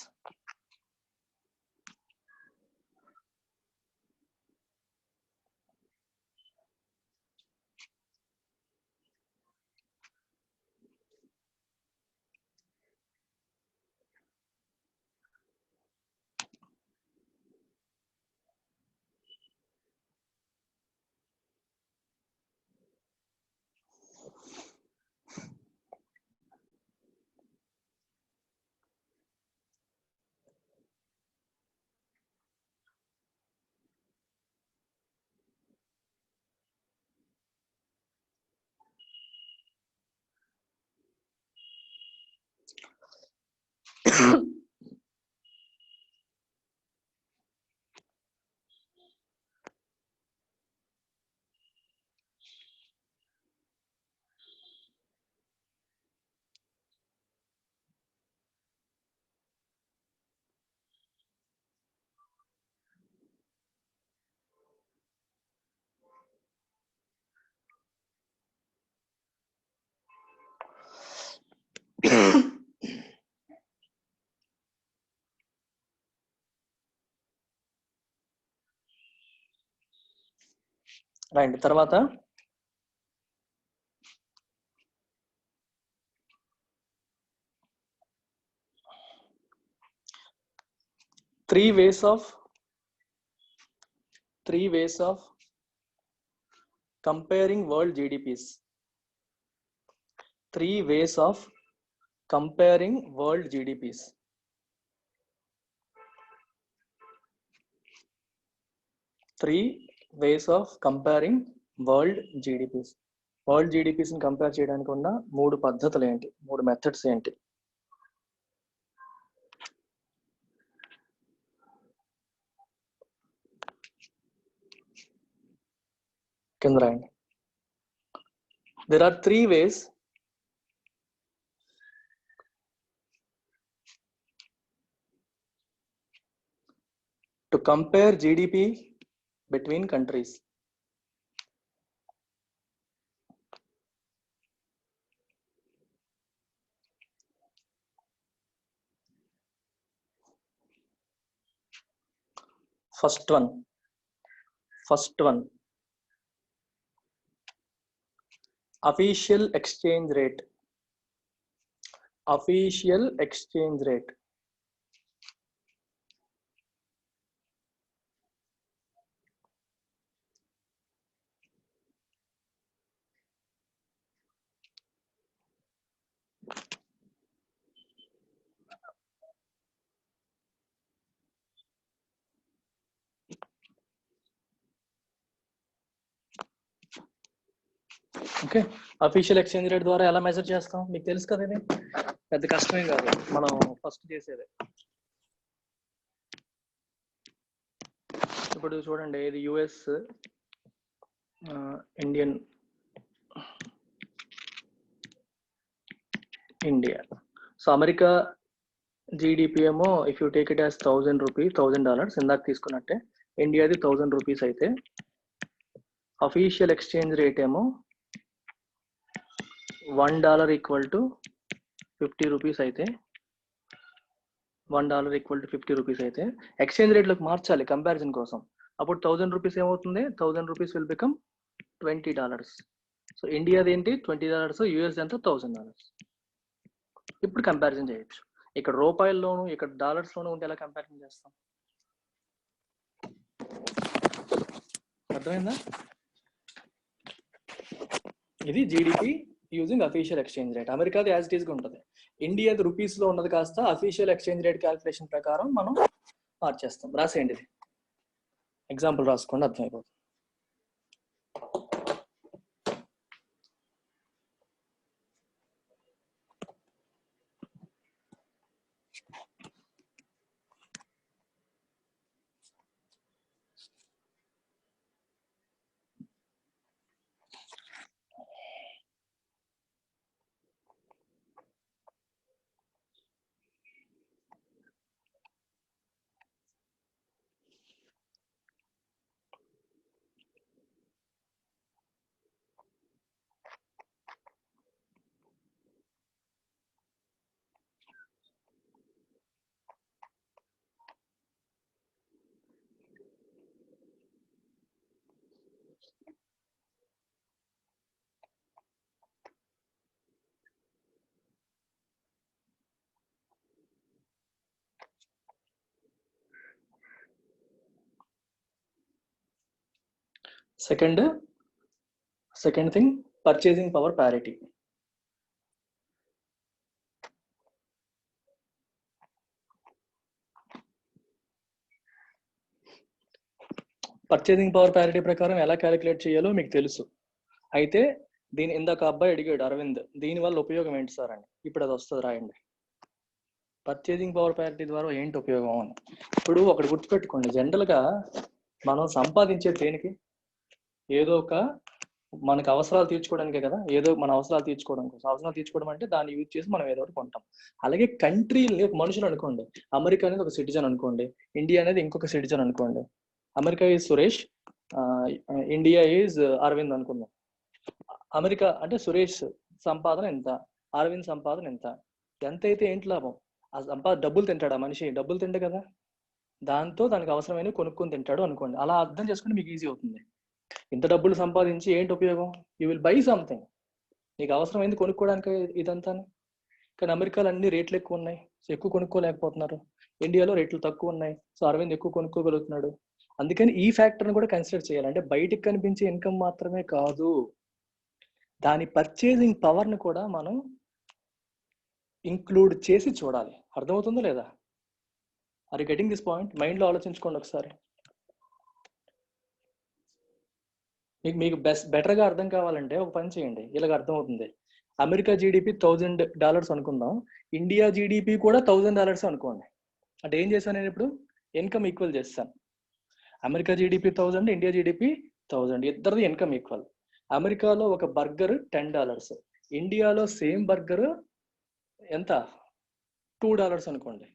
Right. తర్వాత three ways of comparing world GDPs. 3 ways of comparing world GDPs. Three ways of comparing world GDPs. World GDPs ని compare చేయడానికి ఉన్న 3 పద్ధతులు ఏంటి, 3 methods ఏంటి? కింద రాయండి. There are 3 ways to compare GDP between countries. First one, official exchange rate. Okay, official exchange rate ద్వారా ఎలా మెజర్ చేస్తాం మీకు తెలుసు కదా, ఇది పెద్ద కష్టమే కాదు, మనం ఫస్ట్ చేసేదే. ఇప్పుడు చూడండి, ఇది US, Indian, India. So America GDP ఏమో if you take it as $1,000, $1,000 ఇందాక తీసుకున్నట్టే. ఇండియాది 1000 రూపీస్ అయితే అఫీషియల్ ఎక్స్చేంజ్ రేట్ ఏమో $1 ఈక్వల్ టు 50 రూపీస్ అయితే $1 ఈక్వల్ టు 50 రూపీస్ అయితే ఎక్స్చేంజ్ రేట్లోకి మార్చాలి కంపారిజన్ కోసం. అప్పుడు 1000 రూపీస్ ఏమవుతుంది? 1000 రూపీస్ విల్ బికమ్ $20. సో ఇండియాది ఏంటి $20, యూఎస్ ఎంత $1000. ఇప్పుడు కంపారిజన్ చేయొచ్చు. ఇక్కడ రూపాయల్లోను ఇక్కడ డాలర్స్లోను ఉంటే ఎలా కంపారిజన్ చేస్తాం? అర్థమైందా? ఇది GDP using official exchange rate. అమెరికాది యాజ్ ఇట్ ఈస్గా ఉంటుంది. ఇండియాది రూపీస్లో ఉన్నది కాస్త అఫీషియల్ ఎక్స్చేంజ్ రేట్ క్యాలిక్యులేషన్ ప్రకారం మనం మార్చేస్తాం. రాసేయండి, ఇది ఎగ్జాంపుల్ రాసుకోండి, అర్థమైపోతుంది. Second thing, purchasing power parity. Purchasing power parity ప్రకారం ఎలా క్యాలిక్యులేట్ చేయాలో మీకు తెలుసు. అయితే దీని ఇందాక అబ్బాయి అడిగాడు అరవింద్, దీని వల్ల ఉపయోగం ఏంటి సార్ అని. ఇప్పుడు అది వస్తుంది, రాయండి. పర్చేసింగ్ పవర్ ప్యారిటీ ద్వారా ఏంటి ఉపయోగం అని. ఇప్పుడు ఒకటి గుర్తుపెట్టుకోండి, జనరల్గా మనం సంపాదించే దేనికి? ఏదో ఒక మనకు అవసరాలు తీర్చుకోవడానికే కదా. ఏదో మన అవసరాలు తీర్చుకోవడం కోసం, అవసరాలు తీర్చుకోవడం అంటే దాన్ని యూజ్ చేసి మనం ఏదో ఒకటి కొంటాం. అలాగే కంట్రీని, ఒక మనుషులు అనుకోండి, అమెరికా అనేది ఒక సిటిజన్ అనుకోండి, ఇండియా అనేది ఇంకొక సిటిజన్ అనుకోండి. America is Suresh, India is Arvind అనుకుందాం. అమెరికా అంటే సురేష్ సంపాదన ఎంత, అరవింద్ సంపాదన ఎంత, ఎంతైతే ఏంటి లాభం? ఆ డబ్బులు తింటాడు ఆ మనిషి, డబ్బులు తింటే కదా, దాంతో దానికి అవసరమైన కొనుక్కొని తింటాడు అనుకోండి. అలా అర్థం చేసుకుంటే మీకు ఈజీ అవుతుంది. ఇంత డబ్బులు సంపాదించి ఏంటి ఉపయోగం? You will buy something. నీకు అవసరమైంది కొనుక్కోవడానికి ఇదంతా. కానీ అమెరికాలో అన్ని రేట్లు ఎక్కువ ఉన్నాయి, సో ఎక్కువ కొనుక్కోలేకపోతున్నారు. ఇండియాలో రేట్లు తక్కువ ఉన్నాయి, సో అరవింద్ ఎక్కువ కొనుక్కోగలుగుతున్నాడు. అందుకని ఈ ఫ్యాక్టర్ని కూడా కన్సిడర్ చేయాలి. అంటే బయటికి కనిపించే ఇన్కమ్ మాత్రమే కాదు, దాని పర్చేసింగ్ పవర్ని కూడా మనం ఇంక్లూడ్ చేసి చూడాలి. అర్థమవుతుందో లేదా? Are you getting this point? మైండ్లో ఆలోచించుకోండి ఒకసారి. మీకు బెటర్గా అర్థం కావాలంటే ఒక పని చేయండి, ఇలాగ అర్థమవుతుంది. అమెరికా జీడిపి $1000 అనుకుందాం, ఇండియా జీడిపి కూడా $1000 అనుకోండి. అంటే ఏం చేశాను నేను ఇప్పుడు? ఇన్కమ్ ఈక్వల్ చేస్తాను. అమెరికా జీడిపి 1000, ఇండియా జీడిపి 1000, ఇద్దరిది ఇన్కమ్ ఈక్వల్. అమెరికాలో ఒక బర్గర్ $10, ఇండియాలో సేమ్ బర్గర్ ఎంత? $2 అనుకోండి,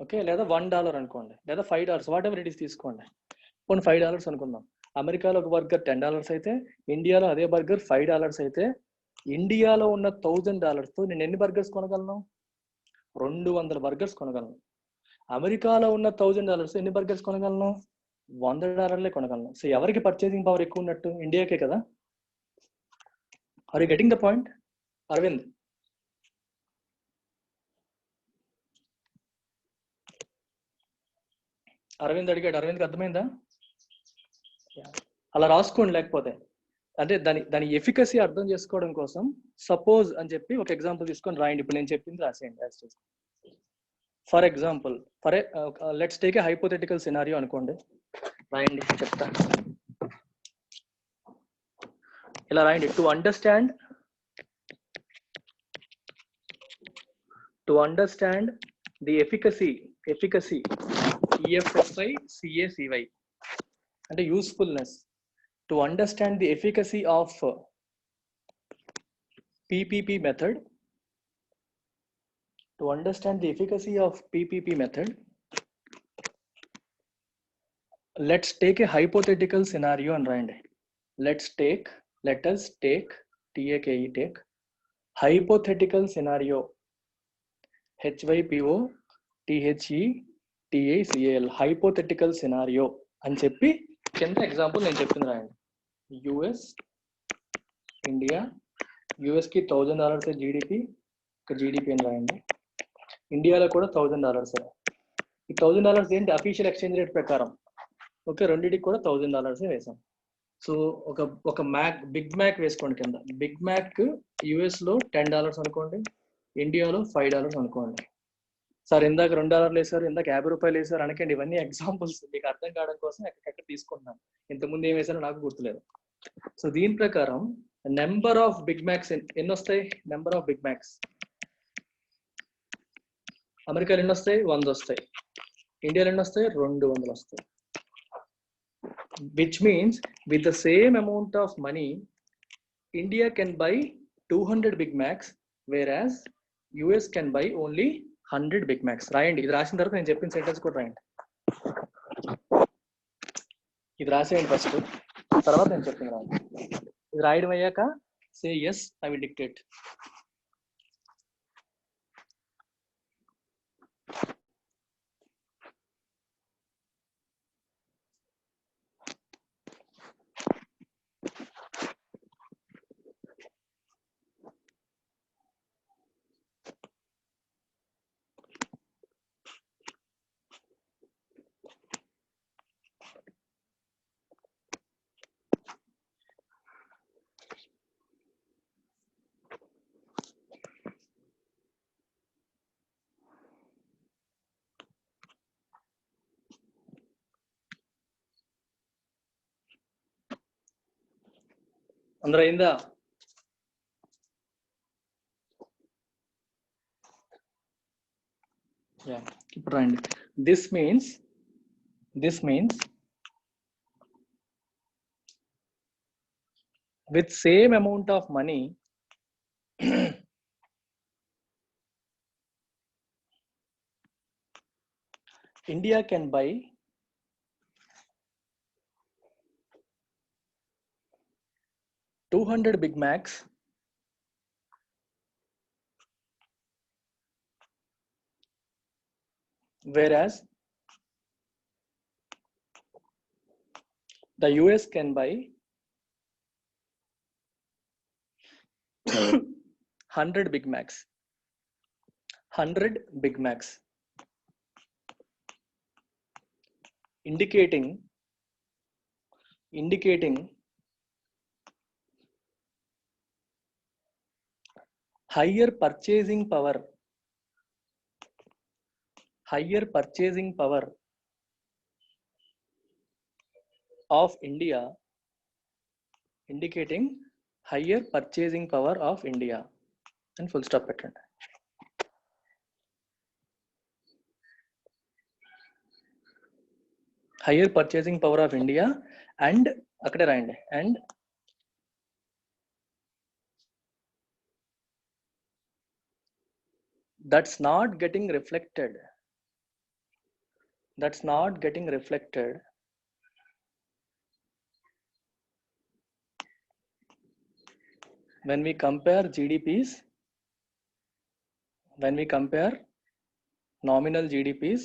ఓకే, లేదా $1 అనుకోండి, లేదా $5, వాట్ ఎవర్ ఇట్ ఈస్ తీసుకోండి. పోనీ $5 అనుకుందాం. అమెరికాలో ఒక బర్గర్ $10 అయితే, ఇండియాలో అదే బర్గర్ $5 అయితే, ఇండియాలో ఉన్న $1000తో నేను ఎన్ని బర్గర్స్ కొనగలను? 200 బర్గర్స్ కొనగలను. అమెరికాలో ఉన్న $1000 ఎన్ని బర్గర్స్ కొనగలను? $100 కొనగలను. సో ఎవరికి పర్చేసింగ్ పవర్ ఎక్కువ ఉన్నట్టు? ఇండియాకే కదా. Are you getting the point? Arvind అడిగాడు, అరవింద్కి అర్థమైందా? అలా రాసుకోండి. లేకపోతే అంటే దాని ఎఫికసీ అర్థం చేసుకోవడం కోసం సపోజ్ అని చెప్పి ఒక ఎగ్జాంపుల్ తీసుకొని రాయండి. ఇప్పుడు నేను చెప్పింది రాసేయండి. For example, let's take a hypothetical scenario అనుకోండి. రాయండి, చెప్తా. ఇలా రాయండి. To understand the efficacy EFSI CACY అంటే యూస్ఫుల్నెస్. To understand the efficacy of PPP method, let's take a hypothetical scenario and రాయండి. let us take take hypothetical scenario HYPO THETACAL hypothetical scenario అని చెప్పి కింద ఎగ్జాంపుల్ నేను చెప్పింది రాయండి. యుఎస్ ఇండియా, యుఎస్కి $1,000 జీడిపి, ఒక జీడిపి అని రాయండి. ఇండియాలో కూడా $1,000. ఈ $1,000 ఏంటి? అఫీషియల్ ఎక్స్చేంజ్ రేట్ ప్రకారం. ఓకే, రెండింటికి కూడా $1,000 వేసాం. సో ఒక బిగ్ మ్యాక్ వేసుకోండి కింద. బిగ్ మ్యాక్ యుఎస్లో $10 అనుకోండి, ఇండియాలో $5 అనుకోండి. సార్ ఇందాక $2 వేసారు, ఇందాక ₹50 వేసారు అనకండి. ఇవన్నీ ఎగ్జాంపుల్స్ మీకు అర్థం కావడం కోసం ఎక్కడెక్కడ తీసుకుంటున్నాను. ఇంతకుముందు ఏం వేసారో నాకు గుర్తులేదు. సో దీని ప్రకారం నెంబర్ ఆఫ్ బిగ్ మ్యాక్స్ ఎన్ని వస్తాయి? నెంబర్ ఆఫ్ బిగ్ మ్యాక్స్ అమెరికాలో ఎన్ని వస్తాయి? 100 వస్తాయి. ఇండియాలో ఎన్ని వస్తాయి? 200 వస్తాయి. Which means with the same amount of money, India can buy 200 Big Macs, whereas US can buy only 100 Big Macs. రాయండి. ఇది రాసిన తర్వాత నేను చెప్పిన సెంటెన్స్ కూడా రాయండి. ఇది రాసేయండి ఫస్ట్, తర్వాత నేను చెప్పింది రాయండి. ఇది రాయడం అయ్యాక say yes, I will dictate. అందరూ అయిందా? ఇప్పుడు రండి. This means with same amount of money India can buy 200 Big Macs, whereas the US can buy 100 Big Macs. 100 Big Macs, indicating higher purchasing power of India, indicating higher purchasing power of India. And full stop పెట్టండి. higher purchasing power of India and అక్కడే రాయండి. and that's not getting reflected when we compare GDPs, when we compare nominal GDPs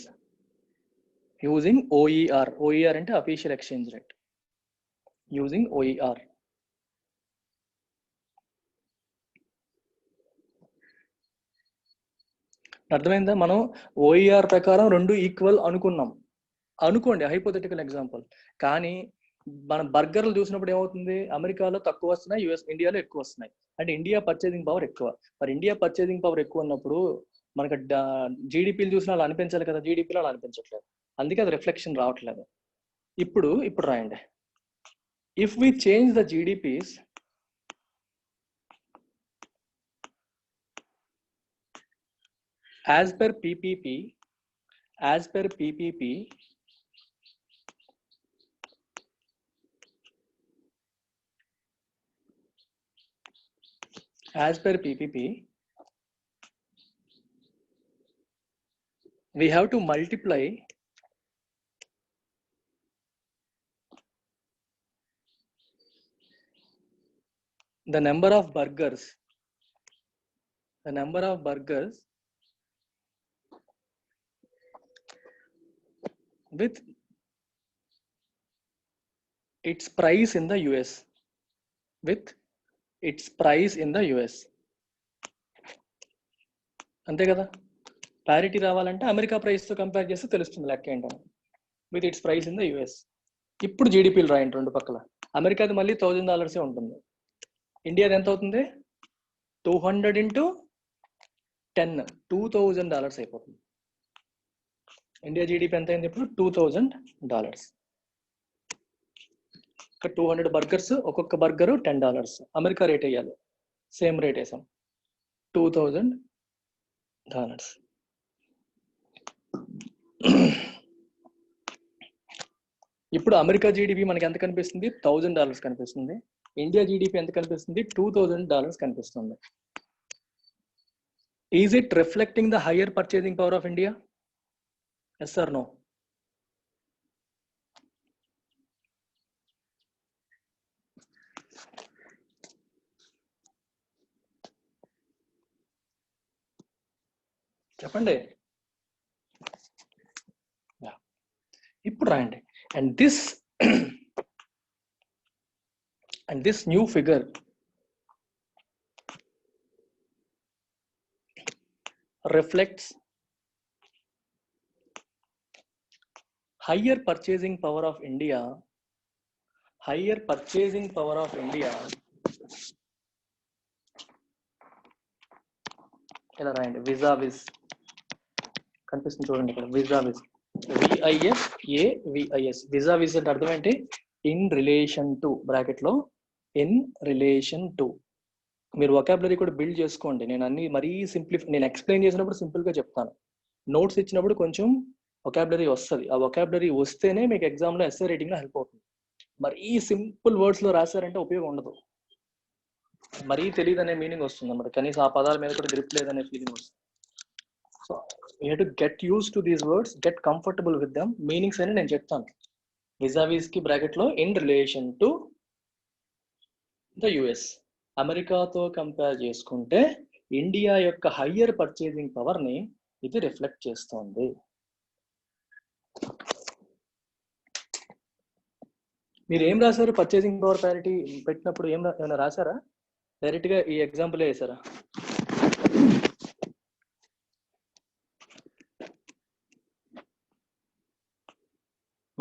using OER. OER అంటే official exchange rate. Using OER. అర్థమైందా? మనం OER ప్రకారం రెండు equal అనుకోండి, hypothetical example. కానీ మనం బర్గర్లు చూసినప్పుడు ఏమవుతుంది? అమెరికాలో తక్కువ వస్తున్నాయి, ఇండియాలో ఎక్కువ వస్తున్నాయి. అంటే ఇండియా పర్చేసింగ్ పవర్ ఎక్కువ. మరి ఇండియా పర్చేసింగ్ పవర్ ఎక్కువ ఉన్నప్పుడు మనకు జీడిపీలు చూసినా అలా అనిపించాలి కదా, జీడిపీలో అలా అనిపించట్లేదు. అందుకే అది రిఫ్లెక్షన్ రావట్లేదు. ఇప్పుడు రాయండి. If we change the GDPs as per PPP, as per PPP, we have to multiply the number of burgers with its price in the US, with its price in the US. అంతే కదా, parity రావాలంటే America ప్రైస్తో compare చేస్తే తెలుస్తుంది లెక్క ఏంటని. With its price in the US. ఇప్పుడు జీడిపీలు రాయండి రెండు పక్కల. అమెరికాది మళ్ళీ $1,000 ఉంటుంది, ఇండియాది ఎంత అవుతుంది? 200 into 10, $2,000 అయిపోతుంది. ఇండియా జీడిపి ఎంత అయింది ఇప్పుడు? $2,000. ఇక్కడ 200 బర్గర్స్, ఒక్కొక్క బర్గరు $10. అమెరికా రేట్ వేయాలి, సేమ్ రేట్ వేసాం, $2,000. ఇప్పుడు అమెరికా జీడిపి మనకి ఎంత కనిపిస్తుంది? $1,000 కనిపిస్తుంది. ఇండియా జీడిపి ఎంత కనిపిస్తుంది? $2,000 కనిపిస్తుంది. Is it reflecting the higher purchasing power of India? Yes or no? చెప్పండి. ఇప్పుడు రాయండి. And this new figure reflects higher purchasing power of India ఇలా రాయండి. విజావిస్ కనిపిస్తుంది చూడండి ఇక్కడ, విజావిస్, VISAVIS. విజావిస్ అంటే అర్థం ఏంటి? ఇన్ రిలేషన్ టు, బ్రాకెట్ లో ఇన్ రిలేషన్ టు. మీరు వొకాబులరీ కూడా బిల్డ్ చేసుకోండి. నేను అన్ని మరీ నేను ఎక్స్ప్లెయిన్ చేసినప్పుడు సింపుల్ గా చెప్తాను, నోట్స్ ఇచ్చినప్పుడు కొంచెం వొకాబులరీ వస్తుంది. ఆ వొకాబులరీ వస్తేనే మీకు ఎగ్జామ్లో ఎస్ఏ రైటింగ్ లో హెల్ప్ అవుతుంది. మరీ సింపుల్ వర్డ్స్ లో రాశారంటే ఉపయోగం ఉండదు, మరీ తెలియదు అనే మీనింగ్ వస్తుంది అన్నమాట. కనీసం ఆ పదాల మీద కూడా గ్రిప్ లేదనే ఫీలింగ్ వస్తుంది. So you have to get use to these words, get comfortable with them. Meanings అని నేను చెప్తాను. విజావిస్ కి బ్రాకెట్ లో in relation to the US. అమెరికాతో కంపేర్ చేసుకుంటే ఇండియా యొక్క హయ్యర్ పర్చేసింగ్ పవర్ ని ఇది రిఫ్లెక్ట్ చేస్తోంది. మీరు ఏం రాశారు? పర్చేసింగ్ పవర్ ప్యారిటీ పెట్టినప్పుడు ఏమైనా రాశారా? డైరెక్ట్ గా ఈ ఎగ్జాంపుల్ వేసారా?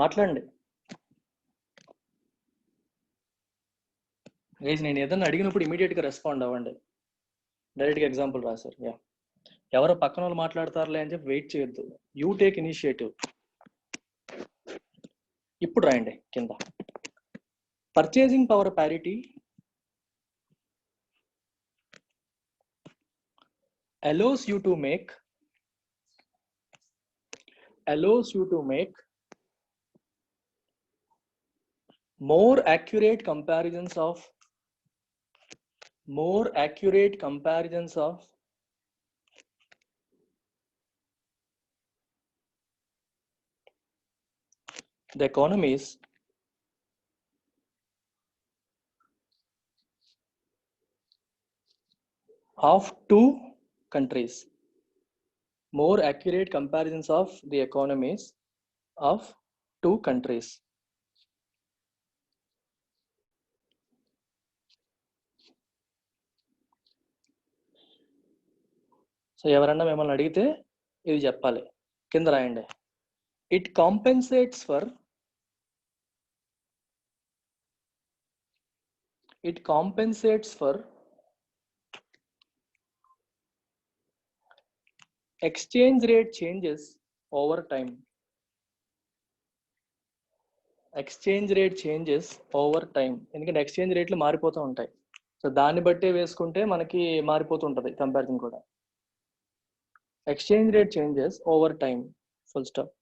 మాట్లాడండి. నేను ఏదన్నా అడిగినప్పుడు ఇమీడియట్ గా రెస్పాండ్ అవ్వండి. డైరెక్ట్ గా ఎగ్జాంపుల్ రాశారు, ఎవరో పక్కన వాళ్ళు మాట్లాడతారులే అని చెప్పి వెయిట్ చేయొద్దు. You take initiative. ఇప్పుడు రాయండి కింద, purchasing power parity allows you to make more accurate comparisons of the economies of two countries. More accurate comparisons of the economies of two countries. So ఎవరన్నా మిమ్మల్ని అడిగితే ఇది చెప్పాలి. కింద రాయండి, it compensates for exchange rate changes over time. ఎందుకంటే exchange రేట్లు మారిపోతూ ఉంటాయి. సో దాన్ని బట్టే వేసుకుంటే మనకి మారిపోతుంటది కంపారిజన్ కూడా. Exchange rate changes over time, full stop.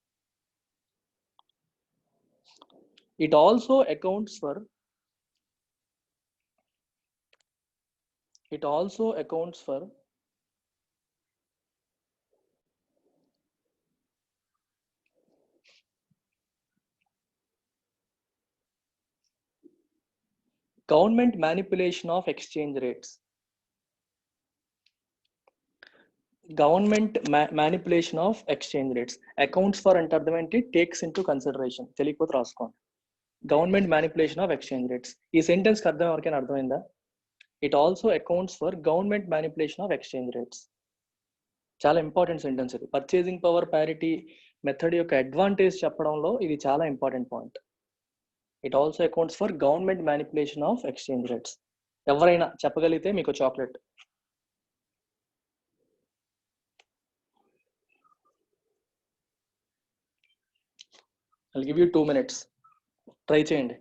It also accounts for government manipulation of exchange rates. Government manipulation of exchange rates accounts for అంటే అర్థం ఏంటి? Takes into consideration. తెలియకపోతే రాసుకోండి. Government manipulation of exchange rates. ఈ sentence కి అర్థం ఎవరికైనా అర్థమైందా? It also accounts for government manipulation of exchange rates. చాలా ఇంపార్టెంట్ సెంటెన్స్ ఇది. పర్చేసింగ్ పవర్ ప్యారిటీ మెథడ్ యొక్క అడ్వాంటేజ్ చెప్పడంలో ఇది చాలా important point. It also accounts for government manipulation of exchange rates. ఎవరైనా చెప్పగలిగితే మీకు chocolate. I'll give you 2 minutes. Try చేయండి.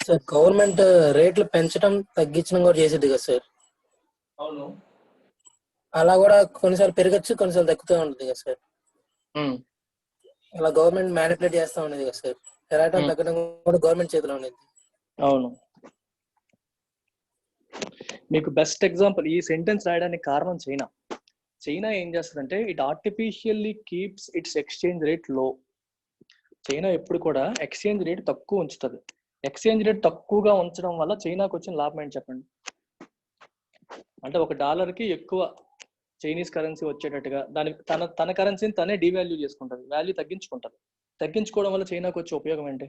సార్ గవర్నమెంట్ రేట్లు పెంచడం తగ్గించడం కూడా చేసేది కదా సార్. అవును. అలా కూడా కొన్నిసార్లు పెరగచ్చు, కొన్నిసార్లు తగ్గుతూ ఉంటుంది కదా సార్. అలా గవర్నమెంట్ మ్యానిపులేట్ చేస్తూ ఉండేది కదా సార్. పెరగడం తగ్గడం కూడా గవర్నమెంట్ చేతిలో ఉండేది. అవును. మీకు బెస్ట్ ఎగ్జాంపుల్ ఈ సెంటెన్స్ రాయడానికి కారణం చైనా. చైనా ఏం చేస్తుందంటే it artificially keeps it's exchange rate లో. చైనా ఎప్పుడు కూడా ఎక్స్చేంజ్ రేట్ తక్కువ ఉంచుతుంది. ఎక్స్చేంజ్ రేట్ తక్కువగా ఉంచడం వల్ల చైనాకు వచ్చిన లాభం ఏంటి చెప్పండి? అంటే $1 కి ఎక్కువ చైనీస్ కరెన్సీ వచ్చేటట్టుగా దానికి తన కరెన్సీని తనే డివాల్యూ చేసుకుంటుంది, వాల్యూ తగ్గించుకుంటుంది. తగ్గించుకోవడం వల్ల చైనాకు వచ్చే ఉపయోగం ఏంటి?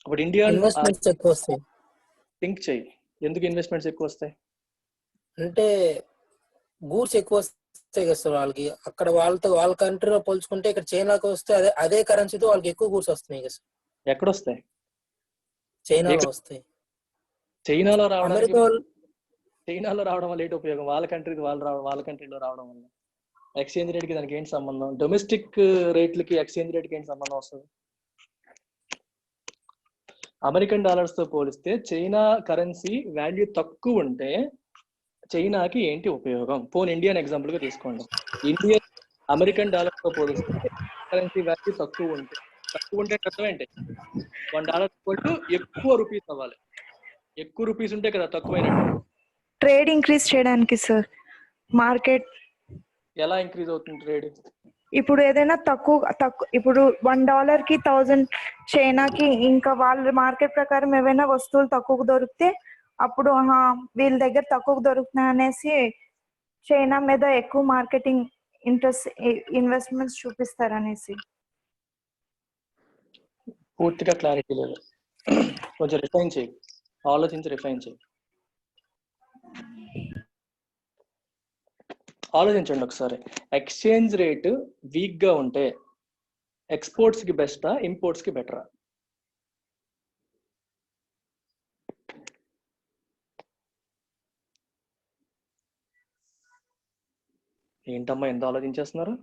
ఇప్పుడు ఇండియా ఇన్వెస్ట్మెంట్స్ ఎక్కువ వస్తాయి. థింక్ చేయి, ఎందుకు ఇన్వెస్ట్మెంట్స్ ఎక్కువ వస్తాయి? అంటే గూడ్స్ ఎక్కువ వస్తాయి కదా సార్ వాళ్ళకి. అక్కడ వాళ్ళ కంట్రీలో పోల్చుకుంటే ఇక్కడ చైనాకు వస్తే అదే కరెన్సీతో వాళ్ళకి ఎక్కువ గూడ్స్ వస్తున్నాయి కదా సార్. ఎక్కడొస్తాయి? చైనాలో వస్తాయి. చైనాలో రావడం వల్ల ఏంటి ఉపయోగం? వాళ్ళ కంట్రీలో రావడం వల్ల ఎక్స్చేంజ్ రేట్ కి దానికి ఏంటి సంబంధం? డొమెస్టిక్ రేట్లకి ఎక్స్చేంజ్ రేట్ కి ఏంటి సంబంధం వస్తుంది? అమెరికన్ డాలర్స్ తో పోలిస్తే చైనా కరెన్సీ వాల్యూ తక్కువ ఉంటే చైనాకి ఏంటి ఉపయోగం? పోన్ ఇండియన్ ఎగ్జాంపుల్ గా తీసుకోండి. ఇండియన్ అమెరికన్ డాలర్స్ తో పోలిస్తే కరెన్సీ వాల్యూ తక్కువ ఉంటే అర్థం ఏంటి? $1 ఎక్కువ రూపీస్ అవ్వాలి. ఎక్కువ రూపీస్ ఉంటే కదా తక్కువైనట్టు. ట్రేడ్ ఇంక్రీజ్ చేయడానికి సార్. మార్కెట్ ఎలా ఇంక్రీజ్ అవుతుంది ట్రేడ్? ఇప్పుడు ఏదైనా తక్కువ ఇప్పుడు $1 కి 1000 చైనాకి, ఇంకా వాళ్ళ మార్కెట్ ప్రకారం ఏవైనా వస్తువులు తక్కువ దొరికితే అప్పుడు వీళ్ళ దగ్గర తక్కువ దొరుకుతున్నాయి అనేసి చైనా మీద ఎక్కువ మార్కెటింగ్ ఇన్వెస్ట్మెంట్స్ చూపిస్తారు అనేసి. పూర్తిగా క్లారిటీ లేదు, కొంచెం రిఫైన్ చేయి, ఆలోచించి రిఫైన్ చేయి. ఆలోచించండి ఒకసారి. ఎక్స్చేంజ్ రేట్ వీక్ గా ఉంటే ఎక్స్పోర్ట్స్ కి బెస్టా, ఇంపోర్ట్స్ కి బెటరా? ఏంటమ్మా ఎంత ఆలోచించేస్తున్నారు?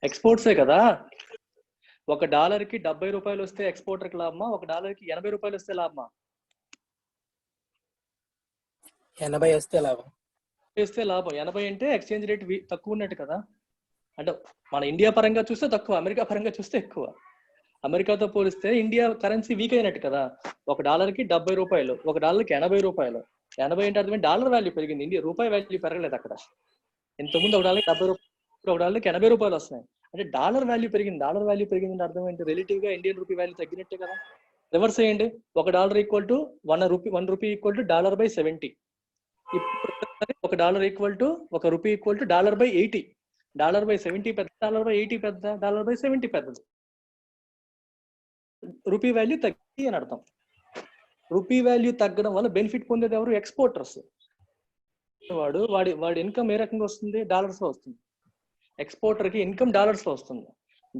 ఎక్స్పోర్ట్సే కదా. $1 కి 70 రూపాయలు వస్తే ఎక్స్పోర్టర్ కి లాభమా? $1 కి 80 రూపాయలు వస్తే లాభమా? 80 వస్తే లాభం. 80 అంటే ఎక్స్చేంజ్ రేట్ తక్కువ ఉన్నట్టు కదా. అంటే మన ఇండియా పరంగా చూస్తే తక్కువ, అమెరికా పరంగా చూస్తే ఎక్కువ. అమెరికాతో పోలిస్తే ఇండియా కరెన్సీ వీక్ అయినట్టు కదా. $1 కి 70 రూపాయలు, $1 కి 80 రూపాయలు. 80 అంటే అర్థం డాలర్ వాల్యూ పెరిగింది, ఇండియా రూపాయి వాల్యూ పెరగలేదు అక్కడ. ఇంతకుముందు $1 కి 70 రూపాయలు, $1 కి 80 రూపాయలు వస్తున్నాయి. అంటే డాలర్ వాల్యూ పెరిగింది. డాలర్ వాల్యూ పెరిగింది అర్థం ఏంటి? రిలేటివ్ గా ఇండియన్ రూపీ వాల్యూ తగ్గినట్టే కదా. రివర్స్ చేయండి. $1 equal to 1 rupee equal to $1/70. ఇప్పుడు $1 ఈక్వల్ టు ₹1 ఈక్వల్ టు $1/80. $1/70 పెద్ద, $1/80 పెద్ద, $1/70 పెద్దది. రూపీ వాల్యూ తగ్గి అని అర్థం. రూపీ వాల్యూ తగ్గడం వల్ల బెనిఫిట్ పొందేది ఎవరు? ఎక్స్పోర్టర్స్. వాడి ఇన్కమ్ ఏ రకంగా వస్తుంది? డాలర్స్ లో వస్తుంది. ఎక్స్పోర్టర్ కి ఇన్కమ్ డాలర్స్ లో వస్తుంది.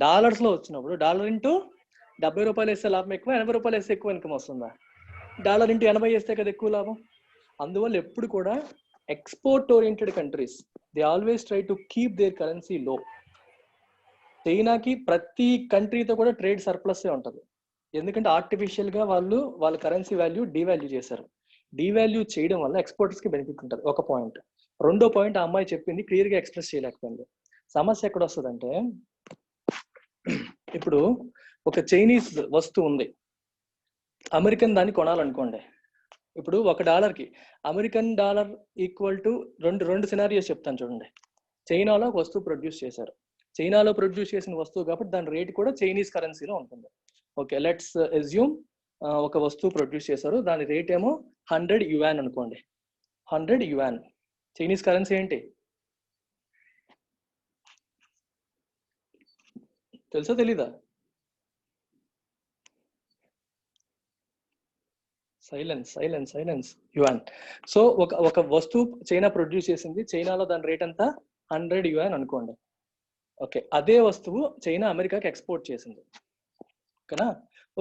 డాలర్స్ లో వచ్చినప్పుడు $1 ఇంటూ 70 రూపాయలు వేస్తే లాభం ఎక్కువ, 80 రూపాయలు వేస్తే ఎక్కువ ఇన్కమ్ వస్తుందా? $1 ఇంటూ 80 వేస్తే కదా ఎక్కువ లాభం. అందువల్ల ఎప్పుడు కూడా export oriented countries they always try to keep there currency లో. చైనాకి ప్రతి కంట్రీతో కూడా ట్రేడ్ సర్ప్లస్ ఉంటుంది. ఎందుకంటే ఆర్టిఫిషియల్ గా వాళ్ళ కరెన్సీ వాల్యూ డివాల్యూ చేశారు. డీవాల్యూ చేయడం వల్ల ఎక్స్పోర్టర్స్ కి బెనిఫిట్ ఉంటుంది, ఒక పాయింట్. రెండో పాయింట్ ఆ అమ్మాయి చెప్పింది క్లియర్ గా ఎక్స్ప్రెస్ చేయలేకపోయింది. సమస్య ఎక్కడ వస్తుందంటే, ఇప్పుడు ఒక చైనీస్ వస్తువు ఉంది, అమెరికన్ దాన్ని కొనాలనుకోండి. ఇప్పుడు $1 అమెరికన్ డాలర్ ఈక్వల్ టు రెండు సినారియోస్ చెప్తాను చూడండి. చైనాలో ఒక వస్తువు ప్రొడ్యూస్ చేశారు, చైనాలో ప్రొడ్యూస్ చేసిన వస్తువు కాబట్టి దాని రేట్ కూడా చైనీస్ కరెన్సీలో ఉంటుంది. ఓకే, లెట్స్ అజ్యూమ్ ఒక వస్తువు ప్రొడ్యూస్ చేశారు, దాని రేట్ ఏమో $100 అనుకోండి. $100 చైనీస్ కరెన్సీ ఏంటి తెలుసా తెలీదా? Silence yuan. సో ఒక వస్తువు చైనా ప్రొడ్యూస్ చేసింది, చైనాలో దాని రేట్ అంతా $100 అనుకోండి. ఓకే, అదే వస్తువు చైనా అమెరికాకి ఎక్స్పోర్ట్ చేసింది, ఓకేనా?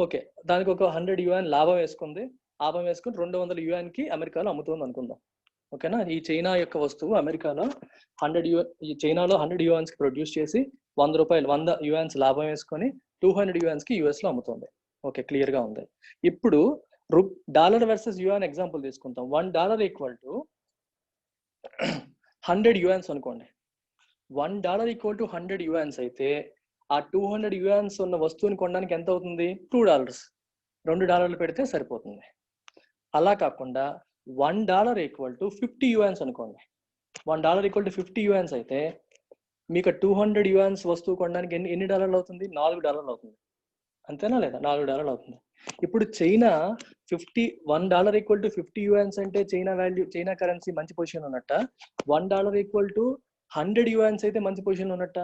ఓకే, దానికి ఒక $100 లాభం వేసుకుంది, లాభం వేసుకుని $200 కి అమెరికాలో అమ్ముతుంది అనుకుందాం, ఓకేనా? ఈ చైనా యొక్క వస్తువు అమెరికాలో చైనాలో $100 కి ప్రొడ్యూస్ చేసి $100 లాభం వేసుకొని $200 కి యుఎస్ లో అమ్ముతుంది. ఓకే, క్లియర్ గా ఉంది. ఇప్పుడు డాలర్ వర్సెస్ యువాన్ ఎగ్జాంపుల్ తీసుకుంటాం. $1 ఈక్వల్ టు $100 అనుకోండి. $1 ఈక్వల్ టు $100 అయితే ఆ $200 ఉన్న వస్తువుని కొనడానికి ఎంత అవుతుంది? $2. $2 పెడితే సరిపోతుంది. అలా కాకుండా $1 ఈక్వల్ టు $50 అనుకోండి. $1 ఈక్వల్ టు $50 అయితే మీకు $200 వస్తువు కొనడానికి ఎన్ని డాలర్లు అవుతుంది? $4 అవుతుంది, అంతేనా లేదా? $4 అవుతుంది. ఇప్పుడు చైనా $1 ఈక్వల్ టు $50 అంటే చైనా కరెన్సీ మంచి పొజిషన్ ఉన్నట్ట, $1 ఈక్వల్ టు $100 అయితే మంచి పొజిషన్ ఉన్నట్ట,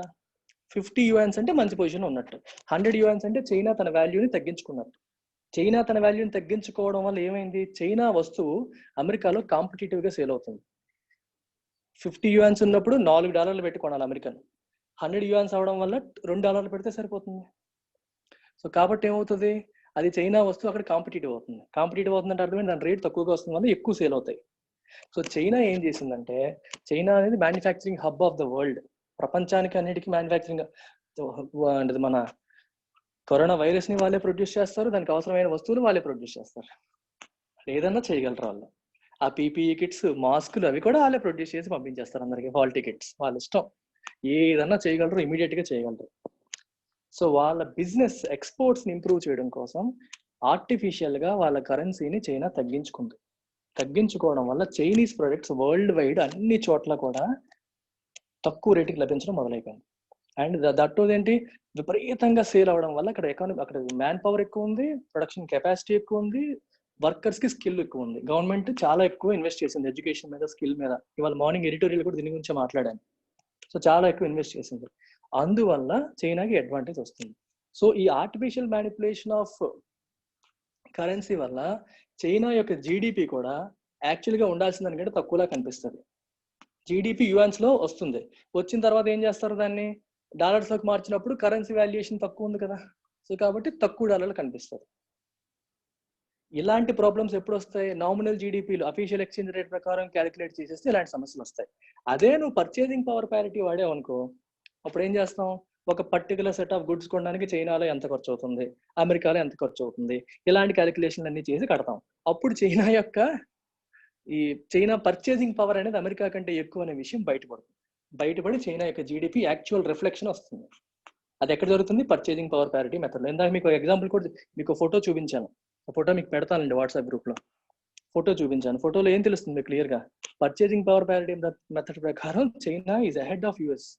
$50 అంటే మంచి పొజిషన్ ఉన్నట్టు. $100 అంటే చైనా తన వాల్యూని తగ్గించుకున్నట్టు. చైనా తన వాల్యూని తగ్గించుకోవడం వల్ల ఏమైంది? చైనా వస్తువు అమెరికాలో కాంపిటేటివ్ గా సేల్ అవుతుంది. $50 ఉన్నప్పుడు $4 పెట్టి కొనాలి అమెరికన్, $100 అవడం వల్ల $2 పెడితే సరిపోతుంది. సో కాబట్టి ఏమవుతుంది? అది చైనా వస్తువు అక్కడ కాంపిటేటివ్ అవుతుంది. కాంపిటేటివ్ అవుతుందంటే అర్థమైంది, దాని రేట్ తక్కువగా వస్తుంది వల్ల ఎక్కువ సేల్ అవుతాయి. సో చైనా ఏం చేసిందంటే, చైనా అనేది manufacturing hub of the world. ప్రపంచానికి అన్నిటికీ మ్యానుఫ్యాక్చరింగ్ అంటే మన కరోనా వైరస్ ని వాళ్ళే ప్రొడ్యూస్ చేస్తారు, దానికి అవసరమైన వస్తువులు వాళ్ళే ప్రొడ్యూస్ చేస్తారు. ఏదన్నా చేయగలరు వాళ్ళు. ఆ పీపీఈ కిట్స్, మాస్కులు అవి కూడా వాళ్ళే ప్రొడ్యూస్ చేసి పంపించేస్తారు అందరికి. హాల్ టికెట్స్ వాళ్ళ ఇష్టం, ఏదన్నా చేయగలరు, ఇమీడియట్ గా చేయగలరు. సో వాళ్ళ బిజినెస్ ఎక్స్పోర్ట్స్ ని ఇంప్రూవ్ చేయడం కోసం ఆర్టిఫిషియల్ గా వాళ్ళ కరెన్సీని చైనా తగ్గించుకుంది. తగ్గించుకోవడం వల్ల చైనీస్ ప్రొడక్ట్స్ వరల్డ్ వైడ్ అన్ని చోట్ల కూడా తక్కువ రేటుకి లభించడం మొదలైపోయింది. అండ్ దట్ ఏంటి, విపరీతంగా సేల్ అవడం వల్ల అక్కడ మ్యాన్ పవర్ ఎక్కువ ఉంది, ప్రొడక్షన్ కెపాసిటీ ఎక్కువ ఉంది, వర్కర్స్ కి స్కిల్ ఎక్కువ ఉంది. గవర్నమెంట్ చాలా ఎక్కువ ఇన్వెస్ట్ చేసింది ఎడ్యుకేషన్ మీద, స్కిల్ మీద. ఇవాళ మార్నింగ్ ఎడిటోరియల్ కూడా దీని గురించి మాట్లాడాను. సో చాలా ఎక్కువ ఇన్వెస్ట్ చేసింది, అందువల్ల చైనాకి అడ్వాంటేజ్ వస్తుంది. సో ఈ ఆర్టిఫిషియల్ మ్యానిపులేషన్ ఆఫ్ కరెన్సీ వల్ల చైనా యొక్క జీడిపి కూడా యాక్చువల్ గా ఉండాల్సిన దానికంటే తక్కువలా కనిపిస్తుంది. జీడిపి యువాన్స్ లో వస్తుంది, వచ్చిన తర్వాత ఏం చేస్తారు, దాన్ని డాలర్స్ లోకి మార్చినప్పుడు కరెన్సీ వాల్యుయేషన్ తక్కువ ఉంది కదా, సో కాబట్టి తక్కువ డాలర్లు కనిపిస్తుంది. ఇలాంటి ప్రాబ్లమ్స్ ఎప్పుడు వస్తాయి? నామినల్ జీడిపిలు అఫీషియల్ ఎక్స్చేంజ్ రేట్ ప్రకారం క్యాలిక్యులేట్ చేసేస్తే ఇలాంటి సమస్యలు వస్తాయి. అదే నువ్వు పర్చేసింగ్ పవర్ ప్యారిటీ వాడావు అనుకో, అప్పుడు ఏం చేస్తాం, ఒక పర్టికులర్ సెట్ ఆఫ్ గుడ్స్ కొనడానికి చైనాలో ఎంత ఖర్చు అవుతుంది, అమెరికాలో ఎంత ఖర్చు అవుతుంది, ఇలాంటి క్యాలిక్యులేషన్లు అన్ని చేసి కడతాం. అప్పుడు చైనా పర్చేసింగ్ పవర్ అనేది అమెరికా కంటే ఎక్కువ అనే విషయం బయటపడి చైనా యొక్క జీడిపి యాక్చువల్ రిఫ్లెక్షన్ వస్తుంది. అది ఎక్కడ జరుగుతుంది? Purchasing power parity method. ఇందాక మీకు ఎగ్జాంపుల్ కూడా మీకు ఫోటో చూపించాను, ఫోటో మీకు పెడతానండి వాట్సాప్ గ్రూప్ లో. ఫోటో చూపించాను, ఫోటోలో ఏం తెలుస్తుంది క్లియర్ గా? పర్చేసింగ్ పవర్ ప్యారిటీ మెథడ్ ప్రకారం China is ahead of US.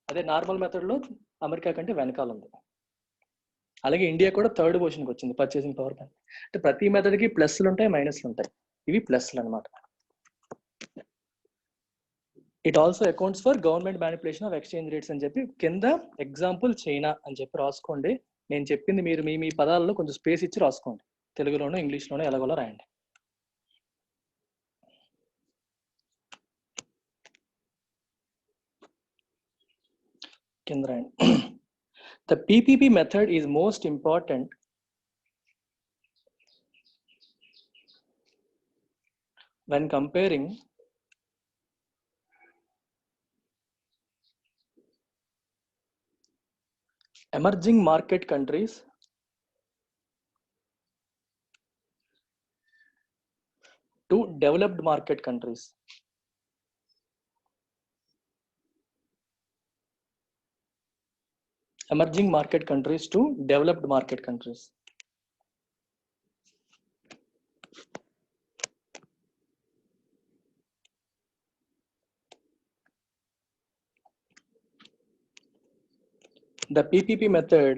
అదే నార్మల్ మెథడ్ లో అమెరికా కంటే వెనకాల ఉంది. అలాగే ఇండియా కూడా థర్డ్ పొజిషన్కి వచ్చింది పర్చేసింగ్ పవర్ ప్యారిటీ. అంటే ప్రతి మెథడ్ కి ప్లస్లు ఉంటాయి, మైనస్లు ఉంటాయి. ఇవి ప్లస్లు అనమాట. It also accounts for government manipulation of exchange rates అని చెప్పి కింద ఎగ్జాంపుల్ చైనా అని చెప్పి రాసుకోండి. నేను చెప్పింది మీరు మీ పదాలలో కొంచెం స్పేస్ ఇచ్చి రాసుకోండి, తెలుగులోనో ఇంగ్లీష్లోనో ఎలాగోలా రాయండి. కింద రాయండి. The PPP method is most important when comparing emerging market countries developed market countries. Emerging market countries to developed market countries. The PPP method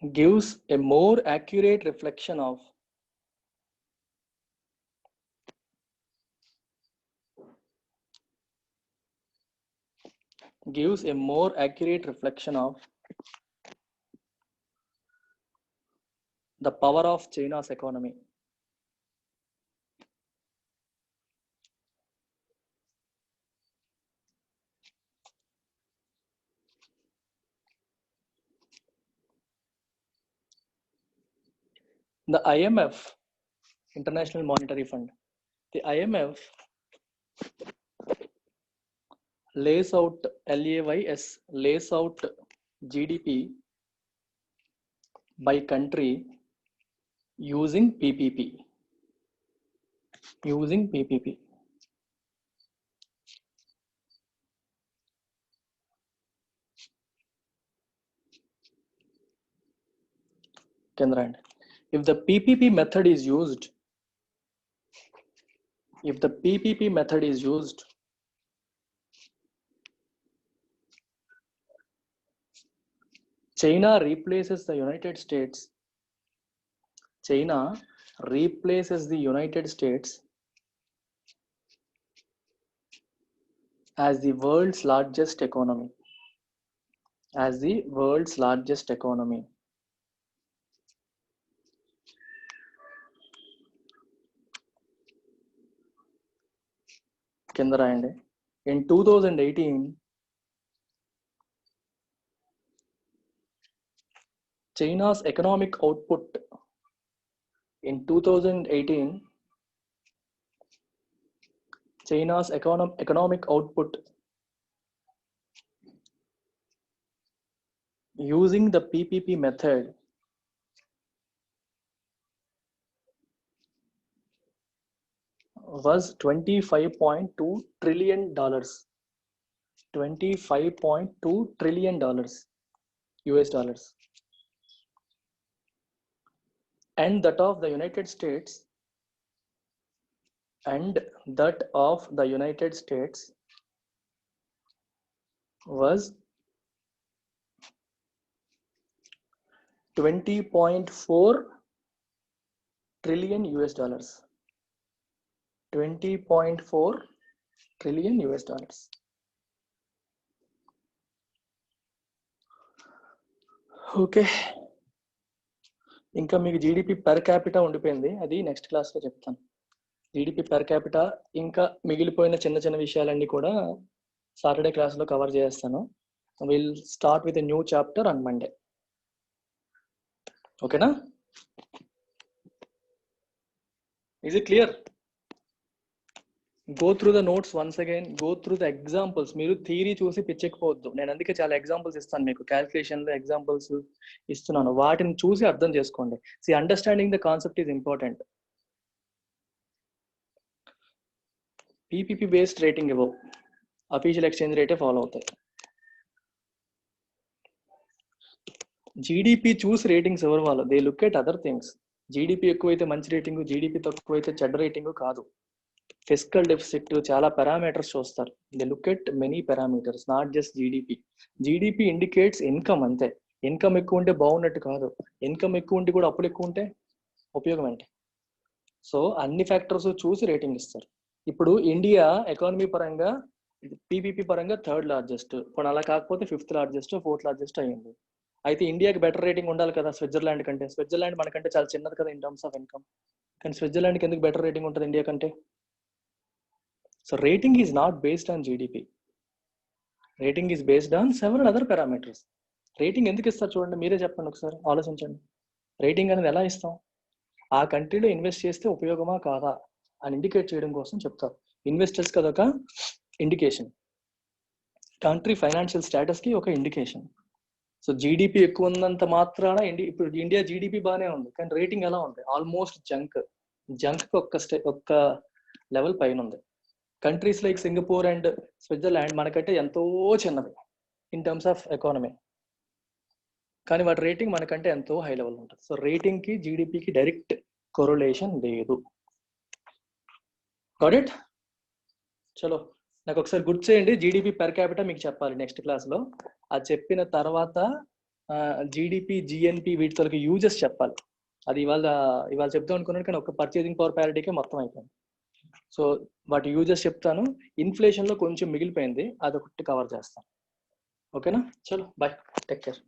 gives a more accurate reflection of the power of China's economy. The IMF, International Monetary Fund, the IMF lays out GDP by country using PPP. Kendra, if the PPP method is used, China replaces the United States as the world's largest economy. Kendra, in 2018, China's economic output using the PPP method was $25.2 trillion. $25.2 trillion US dollars. And that of the United States was $20.4 trillion US dollars. $20.4 trillion US dollars. Okay, ఇంకా మీకు GDP per capita ఉండిపోయింది, అది next క్లాస్లో చెప్తాను. GDP per capita ఇంకా మిగిలిపోయిన చిన్న చిన్న విషయాలన్నీ కూడా సాటర్డే క్లాస్లో కవర్ చేస్తాను. Will start with a new chapter on Monday. ఓకేనా? Is it clear? Go through the notes once again, go through the examples. మీరు థియరీ చూసి పిచ్చెక్కిపోవద్దు. నేను అందుకే చాలా ఎగ్జాంపుల్స్ ఇస్తాను మీకు, క్యాల్కులేషన్లో ఎగ్జాంపుల్స్ ఇస్తున్నాను, వాటిని చూసి అర్థం చేసుకోండి. See understanding the concept is important. PPP based rating ఇవ్వవు, అఫీషియల్ ఎక్స్చేంజ్ రేటే ఫాలో అవుతాయి. జీడిపి చూసి రేటింగ్స్ ఎవరు వాళ్ళు, they look at other things. GDP ఎక్కువైతే మంచి రేటింగ్, జీడిపి తక్కువైతే చెడ్డ రేటింగ్ కాదు. ఫిస్కల్ డెఫిసిట్, చాలా పారామీటర్స్ చూస్తారు. They look at many parameters, not just GDP. GDP indicates income అంతే. ఇన్కమ్ ఎక్కువ ఉంటే బాగున్నట్టు కాదు, ఇన్కమ్ ఎక్కువ ఉంటే కూడా అప్పులు ఎక్కువ ఉంటే ఉపయోగం ఏంటి? సో అన్ని ఫ్యాక్టర్స్ చూసి రేటింగ్ ఇస్తారు. ఇప్పుడు ఇండియా ఎకానమీ పరంగా పీపీపీ పరంగా థర్డ్ లార్జెస్ట్, ఇప్పుడు అలా కాకపోతే ఫిఫ్త్ లార్జెస్ట్, ఫోర్త్ లార్జెస్ట్ అయ్యింది. అయితే ఇండియాకి బెటర్ రేటింగ్ ఉండాలి కదా స్విట్జర్లాండ్ కంటే. స్విట్జర్లాండ్ మనకంటే చాలా చిన్నది కదా ఇన్ టర్మ్స్ ఆఫ్ ఇన్కమ్, కానీ స్విట్జర్లాండ్కి ఎందుకు బెటర్ రేటింగ్ ఉంటుంది ఇండియా కంటే? So rating is not based on GDP. Rating is based on several other parameters. Rating ఎందుకు ఇస్తారు చూడండి, మీరే చెప్పండి ఒకసారి, ఆలోచించండి. రేటింగ్ అనేది ఎలా ఇస్తాం? ఆ కంట్రీలో ఇన్వెస్ట్ చేస్తే ఉపయోగమా కాదా అని ఇండికేట్ చేయడం కోసం చెప్తారు. ఇన్వెస్టర్స్కి అదొక ఇండికేషన్, కంట్రీ ఫైనాన్షియల్ స్టేటస్కి ఒక ఇండికేషన్. సో జీడిపి ఎక్కువ ఉన్నంత మాత్రాన ఇప్పుడు ఇండియా జీడిపి బాగానే ఉంది, కానీ రేటింగ్ ఎలా ఉంది? ఆల్మోస్ట్ జంక్ ఒక్క లెవెల్ పైన ఉంది. Countries like Singapore and Switzerland మనకంటే ఎంతో చిన్నవి ఇన్ టర్మ్స్ ఆఫ్ ఎకానమీ, కానీ వాటి రేటింగ్ మనకంటే ఎంతో హై లెవెల్ ఉంటుంది. సో రేటింగ్ కి జీడిపికి డైరెక్ట్ కొరలేషన్ లేదు. Got it? చలో నాకు ఒకసారి గుర్తు చేయండి, జీడిపి పెర్ క్యాపిటల్ మీకు చెప్పాలి నెక్స్ట్ క్లాస్లో. అది చెప్పిన తర్వాత జీడిపి, జిఎన్పి వీటితో యూజెస్ చెప్పాలి. అది ఇవాళ చెప్తాం అనుకున్నాను, కానీ ఒక పర్చేసింగ్ పవర్ ప్యారిటీకే మొత్తం అయిపోయింది. సో వాటి యూజెస్ చెప్తాను. ఇన్ఫ్లేషన్లో కొంచెం మిగిలిపోయింది, అదొకటి కవర్ చేస్తాను. ఓకేనా? చలో బాయ్, టేక్ కేర్.